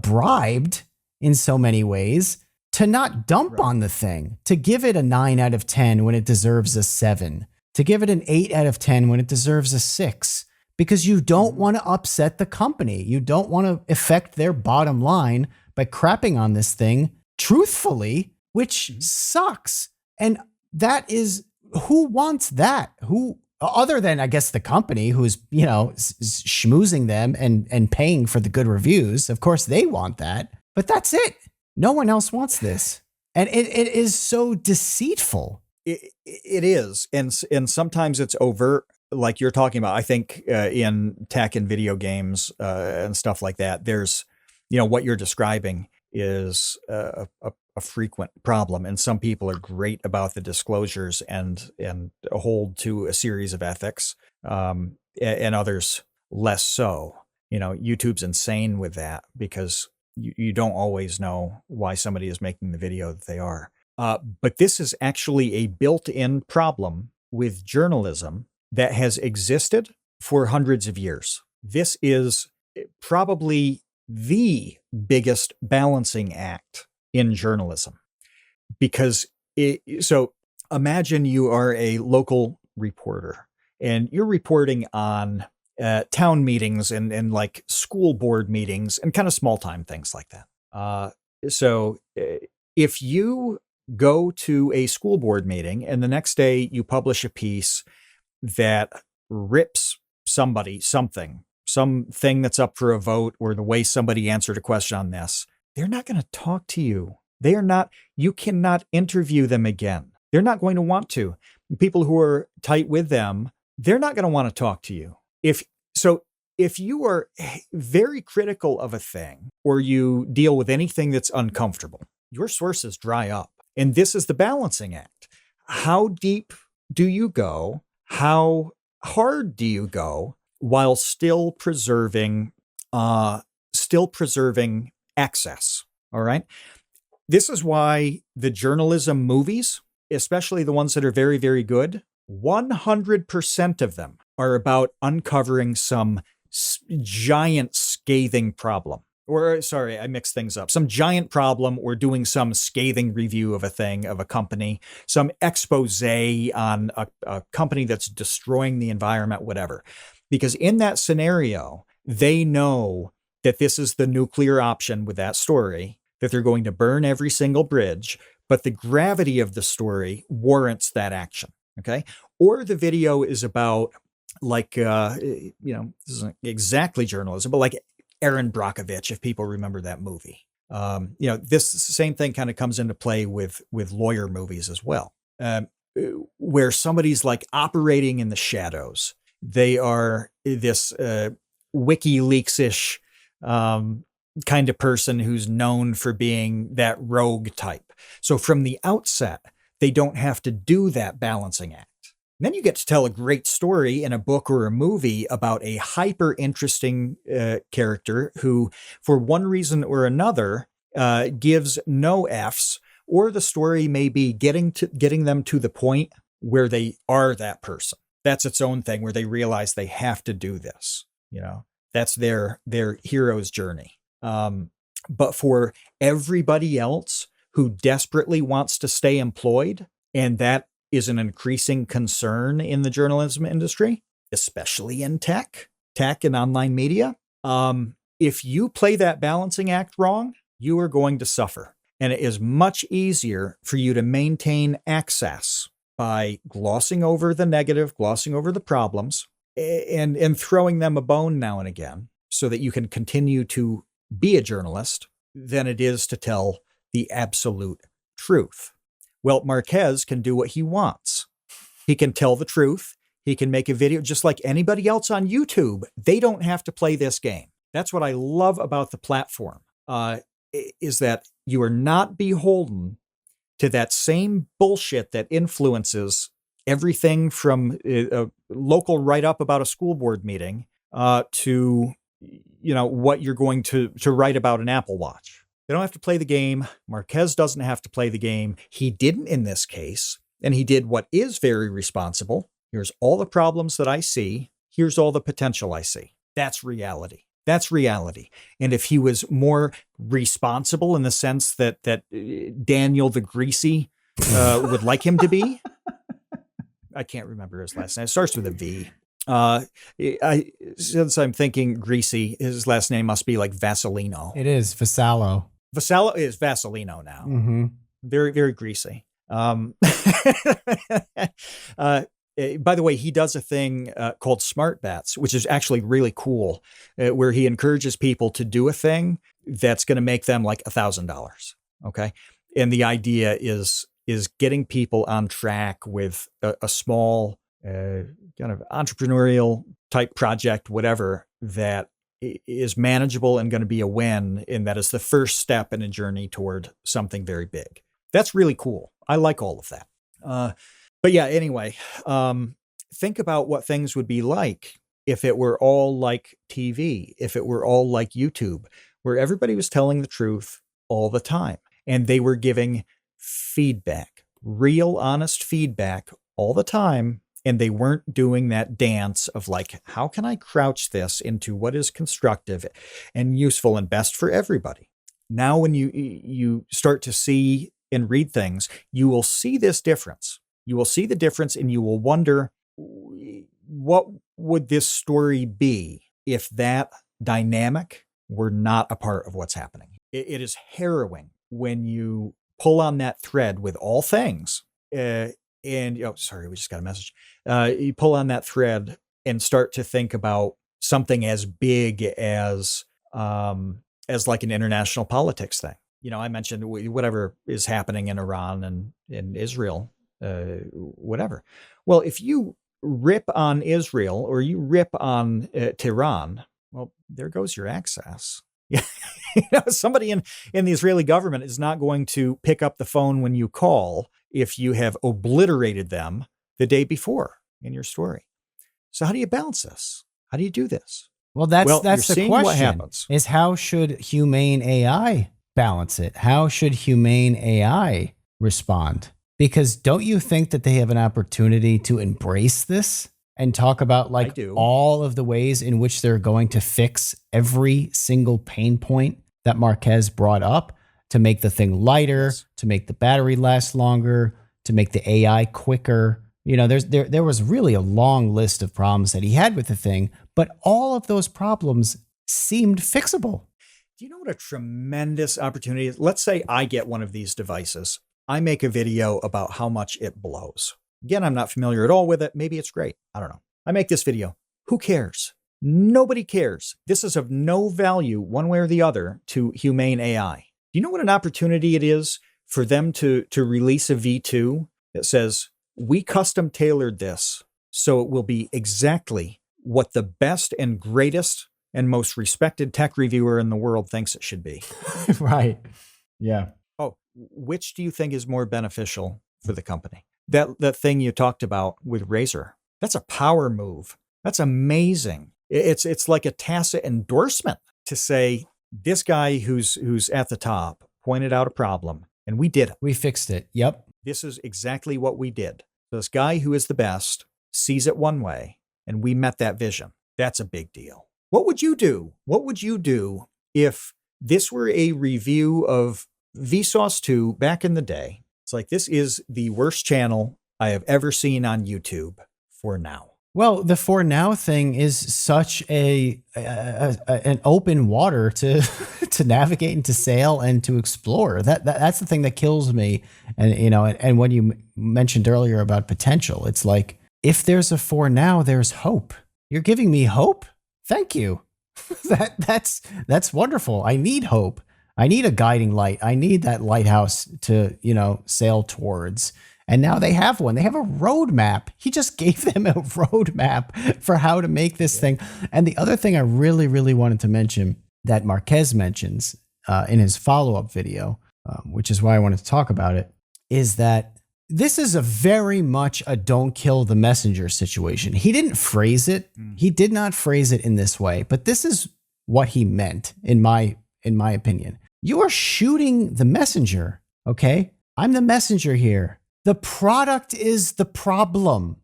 bribed in so many ways to not dump on the thing, to give it a 9 out of 10 when it deserves a 7, to give it an 8 out of 10 when it deserves a 6, because you don't want to upset the company. You don't want to affect their bottom line by crapping on this thing truthfully, which sucks. And that is, who wants that? Who, other than, I guess, the company who's, schmoozing them and paying for the good reviews. Of course, they want that, but that's it. No one else wants this. And it is so deceitful. It is. And sometimes it's overt, like you're talking about. I think in tech and video games and stuff like that, there's, what you're describing is a frequent problem. And some people are great about the disclosures and hold to a series of ethics, and others less so. YouTube's insane with that because you don't always know why somebody is making the video that they are. But this is actually a built-in problem with journalism that has existed for hundreds of years. This is probably the biggest balancing act in journalism, because so imagine you are a local reporter and you're reporting on town meetings and like school board meetings and kind of small time things like that. So if you go to a school board meeting and the next day you publish a piece that rips somebody, something that's up for a vote, or the way somebody answered a question on this, they're not going to talk to you. You cannot interview them again. They're not going to want to. People who are tight with them, they're not going to want to talk to you. If you are very critical of a thing or you deal with anything that's uncomfortable, your sources dry up. And this is the balancing act. How deep do you go? How hard do you go while still preserving access? All right. This is why the journalism movies, especially the ones that are very, very good, 100% of them are about uncovering some giant scathing problem. Or, sorry, I mixed things up. Some giant problem or doing some scathing review of a thing, of a company, some expose on a company that's destroying the environment, whatever. Because in that scenario, they know that this is the nuclear option with that story, that they're going to burn every single bridge, but the gravity of the story warrants that action. Okay. Or the video is about like, this isn't exactly journalism, but like Aaron Brockovich, if people remember that movie. This same thing kind of comes into play with lawyer movies as well, where somebody's like operating in the shadows. They are this WikiLeaks-ish kind of person who's known for being that rogue type. So from the outset, they don't have to do that balancing act. And then you get to tell a great story in a book or a movie about a hyper interesting character who, for one reason or another, gives no Fs, or the story may be getting them to the point where they are that person. That's its own thing, where they realize they have to do this. That's their hero's journey. But for everybody else who desperately wants to stay employed, and that is an increasing concern in the journalism industry, especially in tech and online media. If you play that balancing act wrong, you are going to suffer. And it is much easier for you to maintain access by glossing over the negative, glossing over the problems, and throwing them a bone now and again so that you can continue to be a journalist, than it is to tell the absolute truth. Well, Marquez can do what he wants. He can tell the truth. He can make a video just like anybody else on YouTube. They don't have to play this game. That's what I love about the platform, is that you are not beholden to that same bullshit that influences everything from a local write-up about a school board meeting to what you're going to write about an Apple Watch. They don't have to play the game. Marquez doesn't have to play the game. He didn't in this case, and he did what is very responsible. Here's all the problems that I see. Here's all the potential I see. That's reality. That's reality. And if he was more responsible in the sense that Daniel the Greasy would like him to be, I can't remember his last name. It starts with a V. Since I'm thinking Greasy, his last name must be like Vaselino. It is Vassallo. Vassallo is Vaselino now. Mm-hmm. Very, very greasy. By the way, he does a thing called Smart Bets, which is actually really cool, where he encourages people to do a thing that's going to make them like $1,000. Okay. And the idea is getting people on track with a small kind of entrepreneurial type project, whatever, that is manageable and going to be a win. And that is the first step in a journey toward something very big. That's really cool. I like all of that. But yeah, anyway, think about what things would be like if it were all like TV, if it were all like YouTube, where everybody was telling the truth all the time and they were giving feedback, real honest feedback all the time. And they weren't doing that dance of like, how can I crouch this into what is constructive and useful and best for everybody? Now, when you start to see and read things, you will see this difference. You will see the difference and you will wonder, what would this story be if that dynamic were not a part of what's happening? It is harrowing when you pull on that thread with all things. Sorry, we just got a message. You pull on that thread and start to think about something as big as like an international politics thing. I mentioned whatever is happening in Iran and in Israel, whatever. Well, if you rip on Israel or you rip on Tehran, well, there goes your access. Somebody in the Israeli government is not going to pick up the phone when you call if you have obliterated them the day before in your story. So how do you balance this? How do you do this? Well, that's the question. What happens is how should Humane AI balance it? How should Humane AI respond? Because don't you think that they have an opportunity to embrace this and talk about all of the ways in which they're going to fix every single pain point that Marquez brought up to make the thing lighter, to make the battery last longer, to make the AI quicker? There was really a long list of problems that he had with the thing, but all of those problems seemed fixable. Do you know what a tremendous opportunity is? Let's say I get one of these devices. I make a video about how much it blows. Again, I'm not familiar at all with it. Maybe it's great. I don't know. I make this video. Who cares? Nobody cares. This is of no value one way or the other to Humane AI. Do you know what an opportunity it is for them to release a V2 that says, we custom tailored this so it will be exactly what the best and greatest and most respected tech reviewer in the world thinks it should be? Right. Yeah. Oh, which do you think is more beneficial for the company? That thing you talked about with Razer, that's a power move. That's amazing. It's like a tacit endorsement to say, this guy who's at the top pointed out a problem and we did it. We fixed it. Yep. This is exactly what we did. This guy who is the best sees it one way and we met that vision. That's a big deal. What would you do? What would you do if this were a review of Vsauce 2 back in the day? It's like, this is the worst channel I have ever seen on YouTube for now. Well, the for now thing is such an open water to to navigate and to sail and to explore. That's the thing that kills me. And and when you mentioned earlier about potential, it's like, if there's a for now, there's hope. You're giving me hope? Thank you. That's wonderful. I need hope. I need a guiding light. I need that lighthouse to, sail towards. And now they have one. They have a roadmap. He just gave them a roadmap for how to make this thing. And the other thing I really, really wanted to mention that Marquez mentions in his follow-up video, which is why I wanted to talk about it, is that this is a very much a don't kill the messenger situation. He didn't phrase it. He did not phrase it in this way, but this is what he meant in my opinion. You are shooting the messenger, okay? I'm the messenger here. The product is the problem,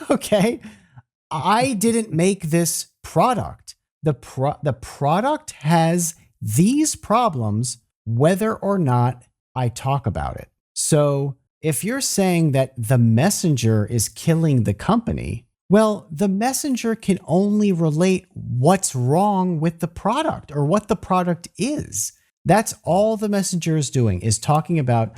okay? I didn't make this product. The product has these problems whether or not I talk about it. So if you're saying that the messenger is killing the company, well, the messenger can only relate what's wrong with the product or what the product is. That's all the messenger is doing, is talking about,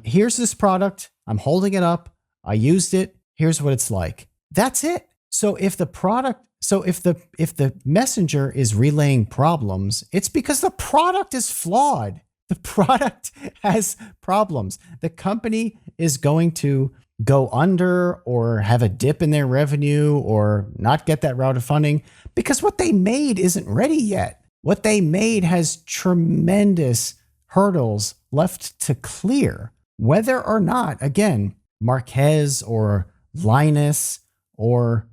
here's this product, I'm holding it up, I used it, here's what it's like. That's it. So if the messenger is relaying problems, it's because the product is flawed. The product has problems. The company is going to go under or have a dip in their revenue or not get that route of funding because what they made isn't ready yet. What they made has tremendous hurdles left to clear. Whether or not, again, Marquez or Linus or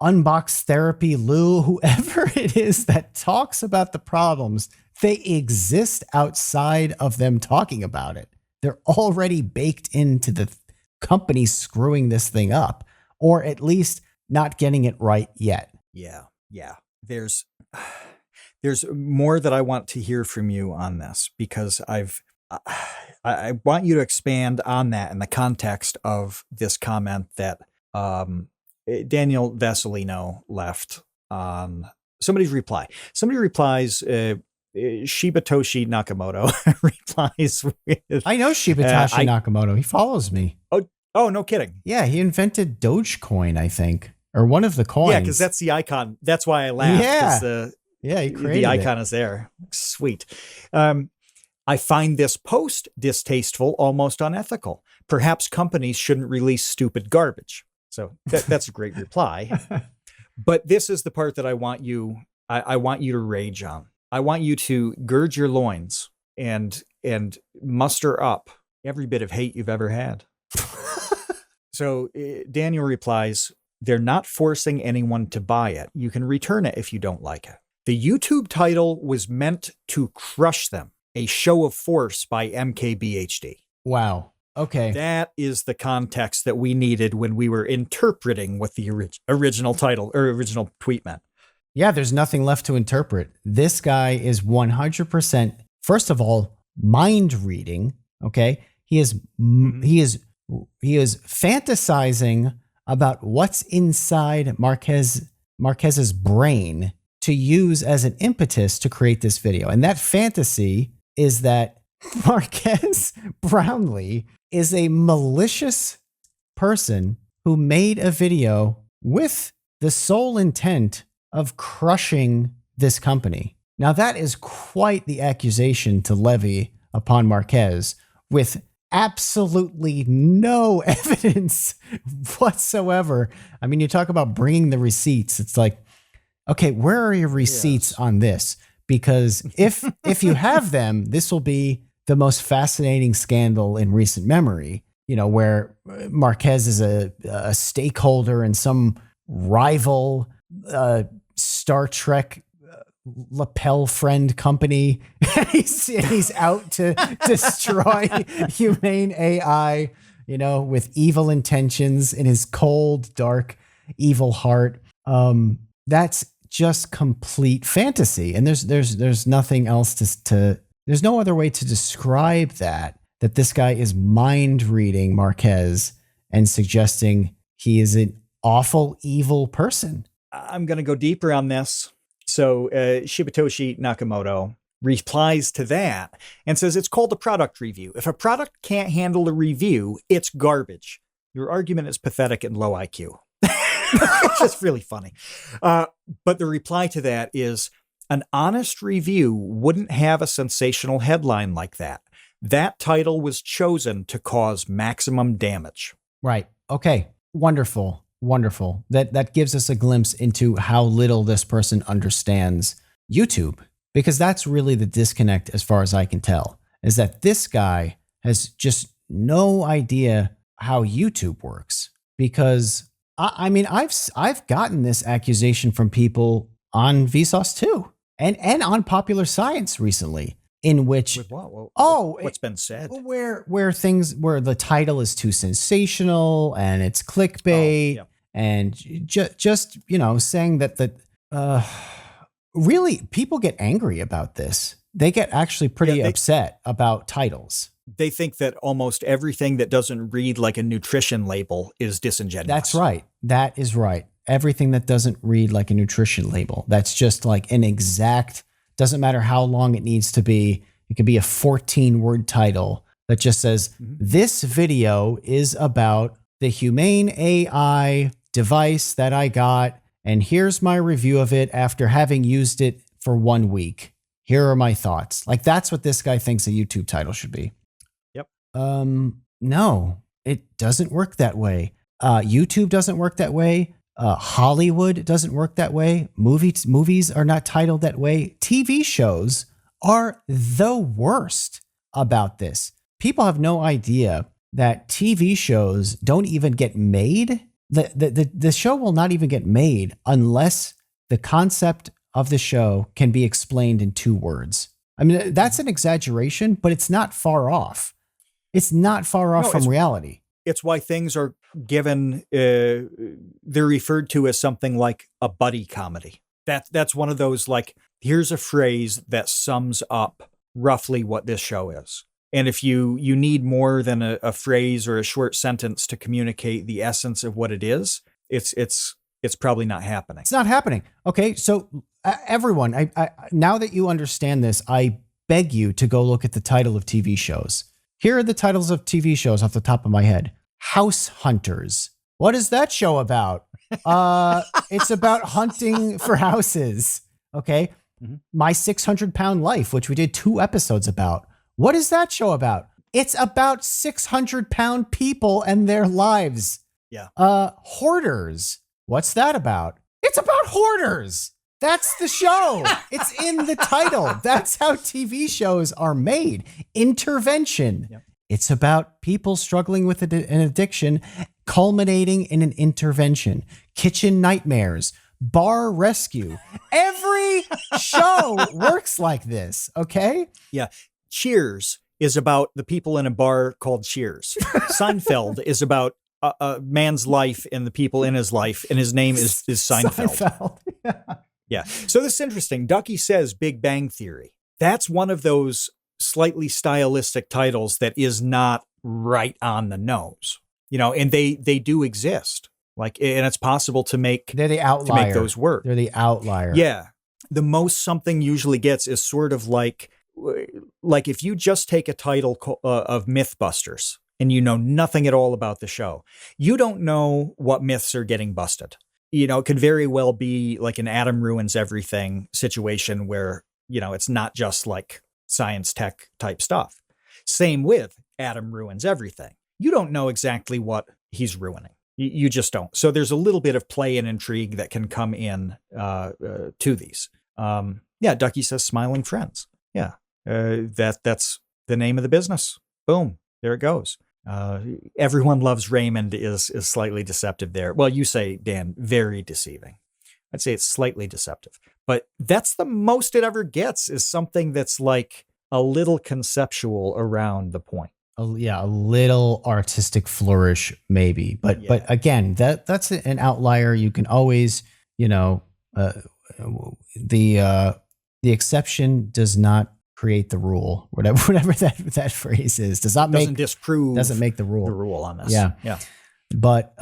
Unbox Therapy Lou, whoever it is that talks about the problems, they exist outside of them talking about it. They're already baked into the company screwing this thing up, or at least not getting it right yet. Yeah. There's more that I want to hear from you on this, because I want you to expand on that in the context of this comment that Daniel Vasilino left on somebody's reply. Somebody replies, Shibatoshi Nakamoto replies with, I know Shibatoshi Nakamoto. He follows me. Oh, no kidding. Yeah, he invented Dogecoin, I think, or one of the coins. Yeah, because that's the icon. That's why I laughed. Yeah, he created the icon is there. Sweet. I find this post distasteful, almost unethical. Perhaps companies shouldn't release stupid garbage. So that's a great reply. But this is the part that I want you to rage on. I want you to gird your loins and muster up every bit of hate you've ever had. So Daniel replies, they're not forcing anyone to buy it. You can return it if you don't like it. The YouTube title was meant to crush them. A Show of Force by MKBHD. Wow. Okay. That is the context that we needed when we were interpreting what the original title or original tweet meant. Yeah, there's nothing left to interpret. This guy is 100%, first of all, mind reading. Okay. He is fantasizing about what's inside Marquez's brain to use as an impetus to create this video. And that fantasy is that Marquez Brownlee is a malicious person who made a video with the sole intent of crushing this company. Now, that is quite the accusation to levy upon Marquez with absolutely no evidence whatsoever. I mean, you talk about bringing the receipts. It's like, okay, where are your receipts on this? Because if you have them, this will be the most fascinating scandal in recent memory, where Marquez is a stakeholder in some rival Star Trek lapel friend company. he's out to destroy Humane AI, with evil intentions in his cold, dark, evil heart. That's just complete fantasy. And there's nothing else there's no other way to describe that this guy is mind reading Marquez and suggesting he is an awful, evil person. I'm going to go deeper on this. So Shibatoshi Nakamoto replies to that and says it's called a product review. If a product can't handle a review, it's garbage. Your argument is pathetic and low IQ. It's just really funny. But the reply to that is an honest review wouldn't have a sensational headline like that. That title was chosen to cause maximum damage. Right. Okay. Wonderful. Wonderful. That gives us a glimpse into how little this person understands YouTube, because that's really the disconnect as far as I can tell, is that this guy has just no idea how YouTube works. Because I mean, I've gotten this accusation from people on Vsauce too, and on Popular Science recently, in which with what? What's been said? Where the title is too sensational and it's clickbait, and just saying that really people get angry about this. They get actually pretty upset about titles. They think that almost everything that doesn't read like a nutrition label is disingenuous. That's right. That is right. Everything that doesn't read like a nutrition label. That's just like an exact, doesn't matter how long it needs to be. It could be a 14-word title that just says, this video is about the Humane AI device that I got, and here's my review of it after having used it for 1 week. Here are my thoughts. Like, that's what this guy thinks a YouTube title should be. Yep. No, it doesn't work that way. YouTube doesn't work that way. Hollywood doesn't work that way. Movies are not titled that way. TV shows are the worst about this. People have no idea that TV shows don't even get made. The show will not even get made unless the concept of the show can be explained in 2 words. I mean, that's an exaggeration, but it's not far off. It's not far off from reality. It's why things are given, they're referred to as something like a buddy comedy. That's one of those, like, here's a phrase that sums up roughly what this show is. And if you need more than a phrase or a short sentence to communicate the essence of what it is, it's probably not happening. It's not happening. Okay, so everyone, I now that you understand this, I beg you to go look at the title of TV shows. Here are the titles of TV shows off the top of my head. House Hunters. What is that show about? It's about hunting for houses. Okay. Mm-hmm. My 600-Pound Life, which we did 2 episodes about. What is that show about? It's about 600-pound people and their lives. Yeah. Hoarders. What's that about? It's about hoarders. That's the show. It's in the title. That's how TV shows are made. Intervention. Yep. It's about people struggling with an addiction, culminating in an intervention. Kitchen Nightmares. Bar Rescue. Every show works like this, okay? Yeah. Cheers is about the people in a bar called Cheers. Seinfeld is about a man's life and the people in his life, and his name is Seinfeld. Yeah. So this is interesting. Ducky says Big Bang Theory. That's one of those slightly stylistic titles that is not right on the nose, and they do exist. Like, and it's possible to make, they're the outlier. To make those work. They're the outlier. Yeah. The most something usually gets is sort of like if you just take a title of Mythbusters and you know nothing at all about the show, you don't know what myths are getting busted. It could very well be like an Adam Ruins Everything situation where, it's not just like science tech type stuff. Same with Adam Ruins Everything. You don't know exactly what he's ruining. You just don't. So there's a little bit of play and intrigue that can come in to these. Ducky says Smiling Friends. Yeah, that's the name of the business. Boom, there it goes. Everyone Loves Raymond is slightly deceptive there. Well, you say, Dan, very deceiving. I'd say it's slightly deceptive. But that's the most it ever gets, is something that's like a little conceptual around the point. A little artistic flourish, maybe. But again, that's an outlier. You can always, the exception does not create the rule. Whatever that phrase is, doesn't make the rule. The rule on this. Yeah. But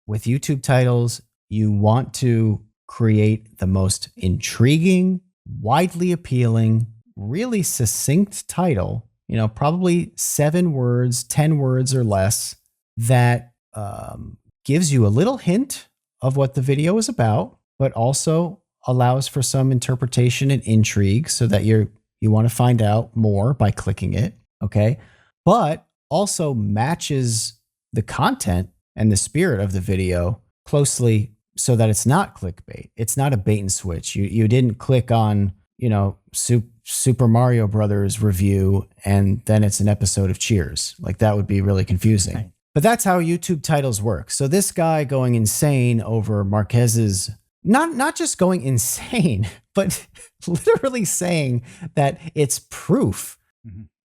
with YouTube titles, you want to create the most intriguing, widely appealing, really succinct title. Probably 7 words, 10 words or less, that gives you a little hint of what the video is about, but also allows for some interpretation and intrigue so that you want to find out more by clicking it, okay? But also matches the content and the spirit of the video closely so that it's not clickbait. It's not a bait and switch. You didn't click on, Super Mario Brothers review, and then it's an episode of Cheers. Like, that would be really confusing. Right. But that's how YouTube titles work. So this guy going insane over Marquez's, not just going insane, but literally saying that it's proof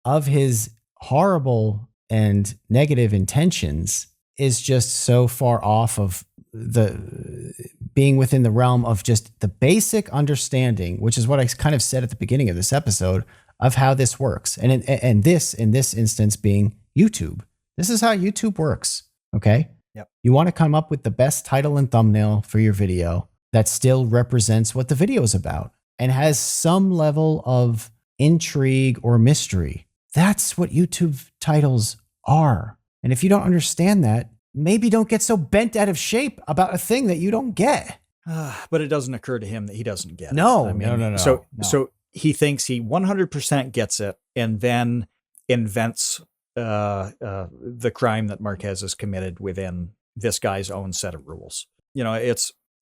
of his horrible and negative intentions is just so far off of the being within the realm of just the basic understanding, which is what I kind of said at the beginning of this episode, of how this works. And this, in this instance, being YouTube. This is how YouTube works. Okay. Yep. You want to come up with the best title and thumbnail for your video that still represents what the video is about and has some level of intrigue or mystery. That's what YouTube titles are. And if you don't understand that, maybe don't get so bent out of shape about a thing that you don't get. But it doesn't occur to him that he doesn't get it. No. So he thinks he 100% gets it and then invents the crime that Marquez has committed within this guy's own set of rules.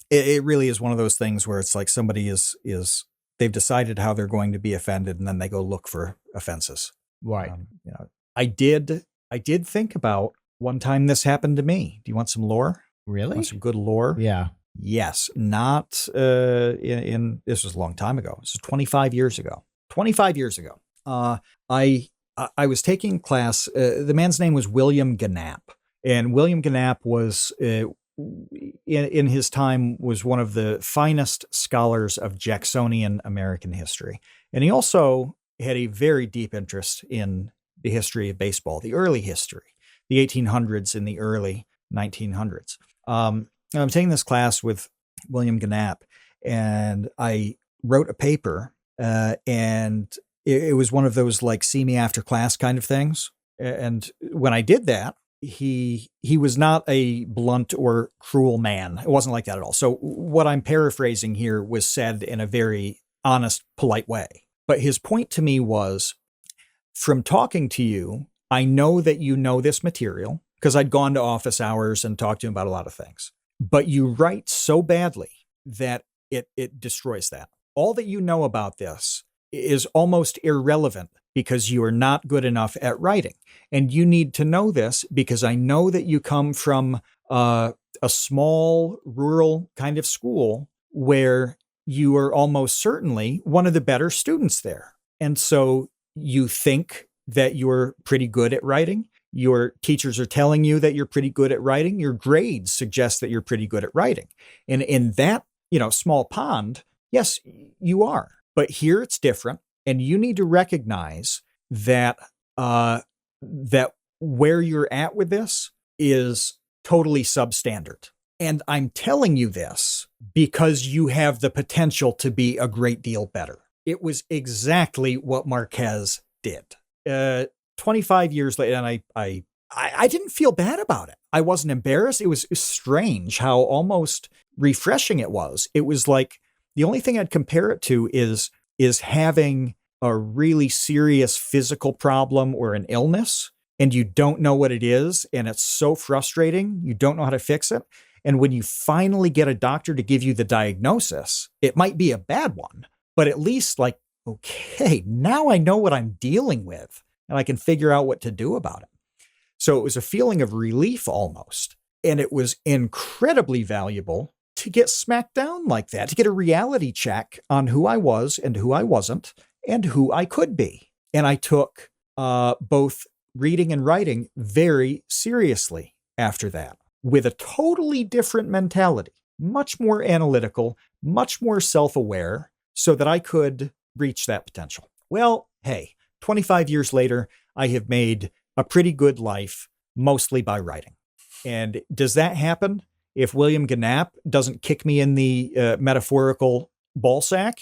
It really is one of those things where it's like somebody is they've decided how they're going to be offended and then they go look for offenses. Right. I did think about one time this happened to me. Do you want some lore? Really? Want some good lore? Yeah. Yes. Not this was a long time ago. This was 25 years ago. 25 years ago. I was taking class. The man's name was William Gannap. And William Gannap was, in his time, was one of the finest scholars of Jacksonian American history. And he also had a very deep interest in the history of baseball, the early history. The 1800s and the early 1900s. I'm taking this class with William Gannap, and I wrote a paper, and it was one of those like see me after class kind of things. And when I did that, he was not a blunt or cruel man. It wasn't like that at all. So what I'm paraphrasing here was said in a very honest, polite way. But his point to me was, from talking to you, I know that you know this material because I'd gone to office hours and talked to him about a lot of things. But you write so badly that it destroys that. All that you know about this is almost irrelevant because you are not good enough at writing. And you need to know this because I know that you come from a small rural kind of school where you are almost certainly one of the better students there. And so you think that you're pretty good at writing. Your teachers are telling you that you're pretty good at writing. Your grades suggest that you're pretty good at writing. And in that, small pond, yes, you are. But here it's different. And you need to recognize that that where you're at with this is totally substandard. And I'm telling you this because you have the potential to be a great deal better. It was exactly what Marquez did. 25 years later, and I didn't feel bad about it. I wasn't embarrassed. It was strange how almost refreshing it was. It was like the only thing I'd compare it to is having a really serious physical problem or an illness, and you don't know what it is, and it's so frustrating. You don't know how to fix it. And when you finally get a doctor to give you the diagnosis, it might be a bad one, but at least like, okay, now I know what I'm dealing with, and I can figure out what to do about it. So it was a feeling of relief almost, and it was incredibly valuable to get smacked down like that, to get a reality check on who I was and who I wasn't, and who I could be. And I took both reading and writing very seriously after that, with a totally different mentality, much more analytical, much more self-aware, so that I could reach that potential. Well, hey, 25 years later, I have made a pretty good life, mostly by writing. And does that happen if William Gannap doesn't kick me in the metaphorical ballsack?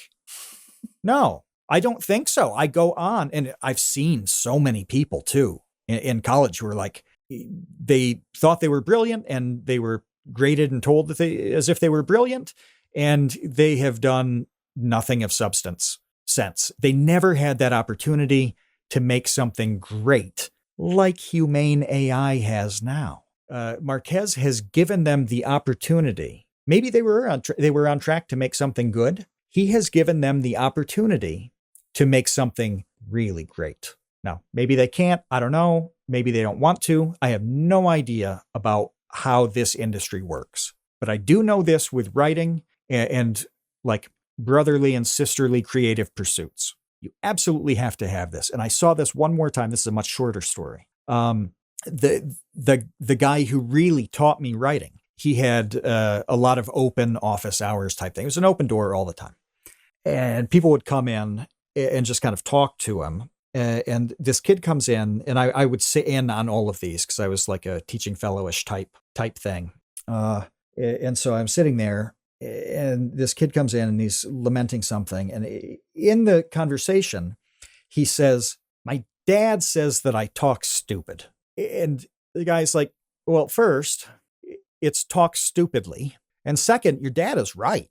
No. I don't think so. I go on, and I've seen so many people too in college who are like, they thought they were brilliant and they were graded and told that as if they were brilliant, and they have done nothing of substance since. They never had that opportunity to make something great like Humane AI has now. Marquez has given them the opportunity. Maybe they were on track to make something good. He has given them the opportunity to make something really great. Now, maybe they can't. I don't know. Maybe they don't want to. I have no idea about how this industry works. But I do know this with writing and like brotherly and sisterly creative pursuits. You absolutely have to have this. And I saw this one more time. This is a much shorter story. The guy who really taught me writing, he had a lot of open office hours type thing. It was an open door all the time. And people would come in and just kind of talk to him. And this kid comes in, and I would sit in on all of these because I was like a teaching fellowish type thing. And so I'm sitting there, and this kid comes in and he's lamenting something. And in the conversation, he says, "My dad says that I talk stupid." And the guy's like, "Well, first, it's talk stupidly. And second, your dad is right."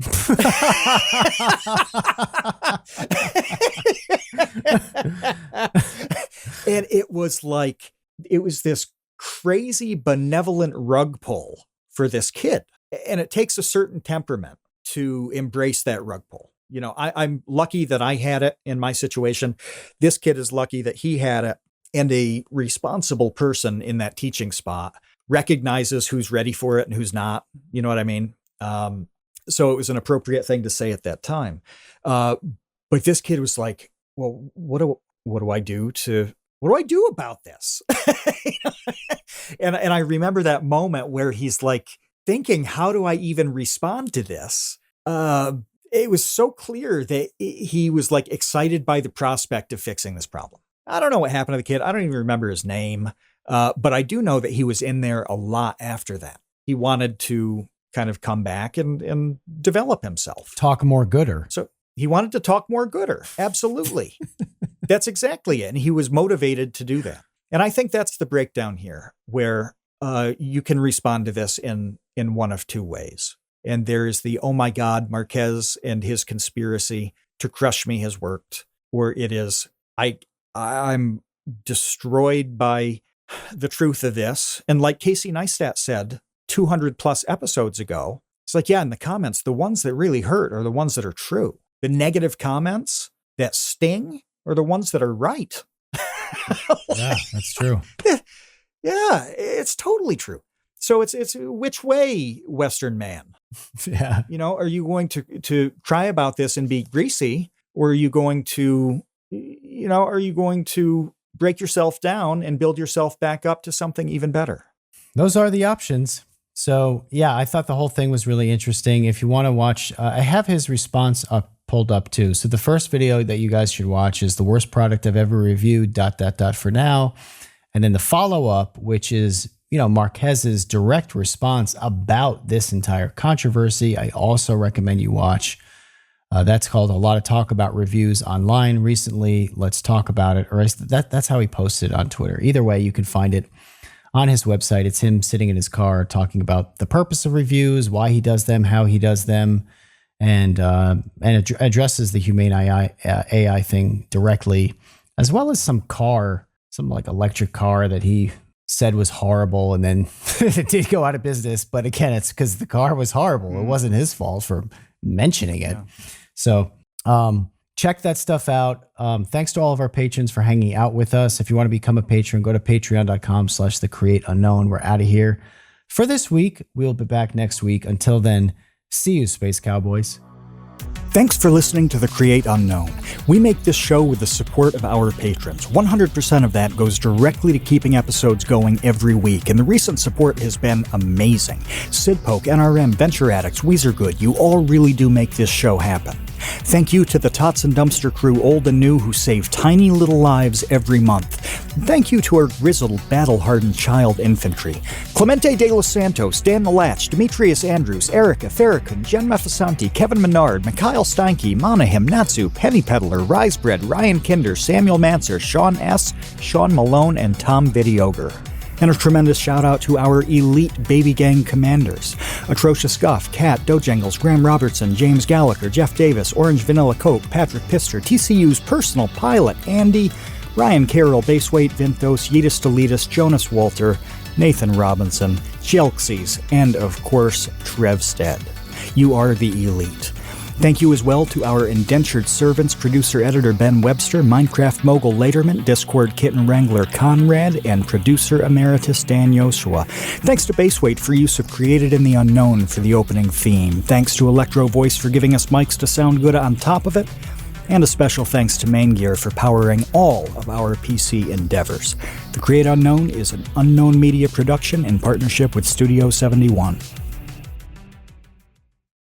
And it was this crazy benevolent rug pull for this kid. And it takes a certain temperament to embrace that rug pull. I'm lucky that I had it in my situation. This kid is lucky that he had it. And a responsible person in that teaching spot recognizes who's ready for it and who's not. You know what I mean? So it was an appropriate thing to say at that time. But this kid was like, "Well, what do I do about this?" And I remember that moment where he's like thinking, how do I even respond to this? It was so clear that he was like excited by the prospect of fixing this problem. I don't know what happened to the kid. I don't even remember his name. But I do know that he was in there a lot after that. He wanted to kind of come back and develop himself. Talk more gooder. So he wanted to talk more gooder. Absolutely. That's exactly it. And he was motivated to do that. And I think that's the breakdown here, where you can respond to this in one of two ways. And there's the, oh my God, Marquez and his conspiracy to crush me has worked. Or it is, I'm destroyed by the truth of this. And like Casey Neistat said 200 plus episodes ago, it's like, yeah, in the comments, the ones that really hurt are the ones that are true. The negative comments that sting are the ones that are right. Yeah, that's true. Yeah, it's totally true. So it's which way, Western man? Yeah. You know, are you going to cry about this and be greasy, or are you going to, break yourself down and build yourself back up to something even better? Those are the options. So yeah, I thought the whole thing was really interesting. If you want to watch, I have his response pulled up too. So the first video that you guys should watch is the worst product I've ever reviewed, ... for now. And then the follow-up, which is, Marquez's direct response about this entire controversy, I also recommend you watch. That's called A Lot of Talk About Reviews Online Recently. Let's talk about it. Or that's how he posted on Twitter. Either way, you can find it on his website. It's him sitting in his car talking about the purpose of reviews, why he does them, how he does them, and addresses the Humane AI thing directly, as well as some like electric car that he said was horrible, and then it did go out of business. But again, it's because the car was horrible. It wasn't his fault for mentioning it. Yeah. So check that stuff out. Thanks to all of our patrons for hanging out with us. If you want to become a patron, go to patreon.com/thecreateunknown. We're out of here for this week. We'll be back next week. Until then, see you, Space Cowboys. Thanks for listening to The Create Unknown. We make this show with the support of our patrons. 100% of that goes directly to keeping episodes going every week, and the recent support has been amazing. Sidpoke, NRM, Venture Addicts, Weezer Good, you all really do make this show happen. Thank you to the Tots and Dumpster crew, old and new, who save tiny little lives every month. Thank you to our grizzled, battle-hardened child infantry. Clemente de los Santos, Dan the Latch, Demetrius Andrews, Erica, Farrakhan, Jen Mefasanti, Kevin Menard, Mikhail Steinke, Monahim, Natsu, Penny Peddler, Risebread, Ryan Kinder, Samuel Manser, Sean S., Sean Malone, and Tom Vidioger. And a tremendous shout out to our elite baby gang commanders: Atrocious Guff, Kat, Dojangles, Graham Robertson, James Gallagher, Jeff Davis, Orange Vanilla Coke, Patrick Pister, TCU's personal pilot, Andy, Ryan Carroll, Baseweight, Vinthos, Yeetus Deletus, Jonas Walter, Nathan Robinson, Chelxies, and of course, Trevstead. You are the elite. Thank you as well to our indentured servants, producer-editor Ben Webster, Minecraft mogul Laterman, Discord kitten wrangler Conrad, and producer emeritus Dan Yoshua. Thanks to Baseweight for use of Created in the Unknown for the opening theme. Thanks to Electro Voice for giving us mics to sound good on top of it. And a special thanks to Main Gear for powering all of our PC endeavors. The Create Unknown is an Unknown Media production in partnership with Studio 71.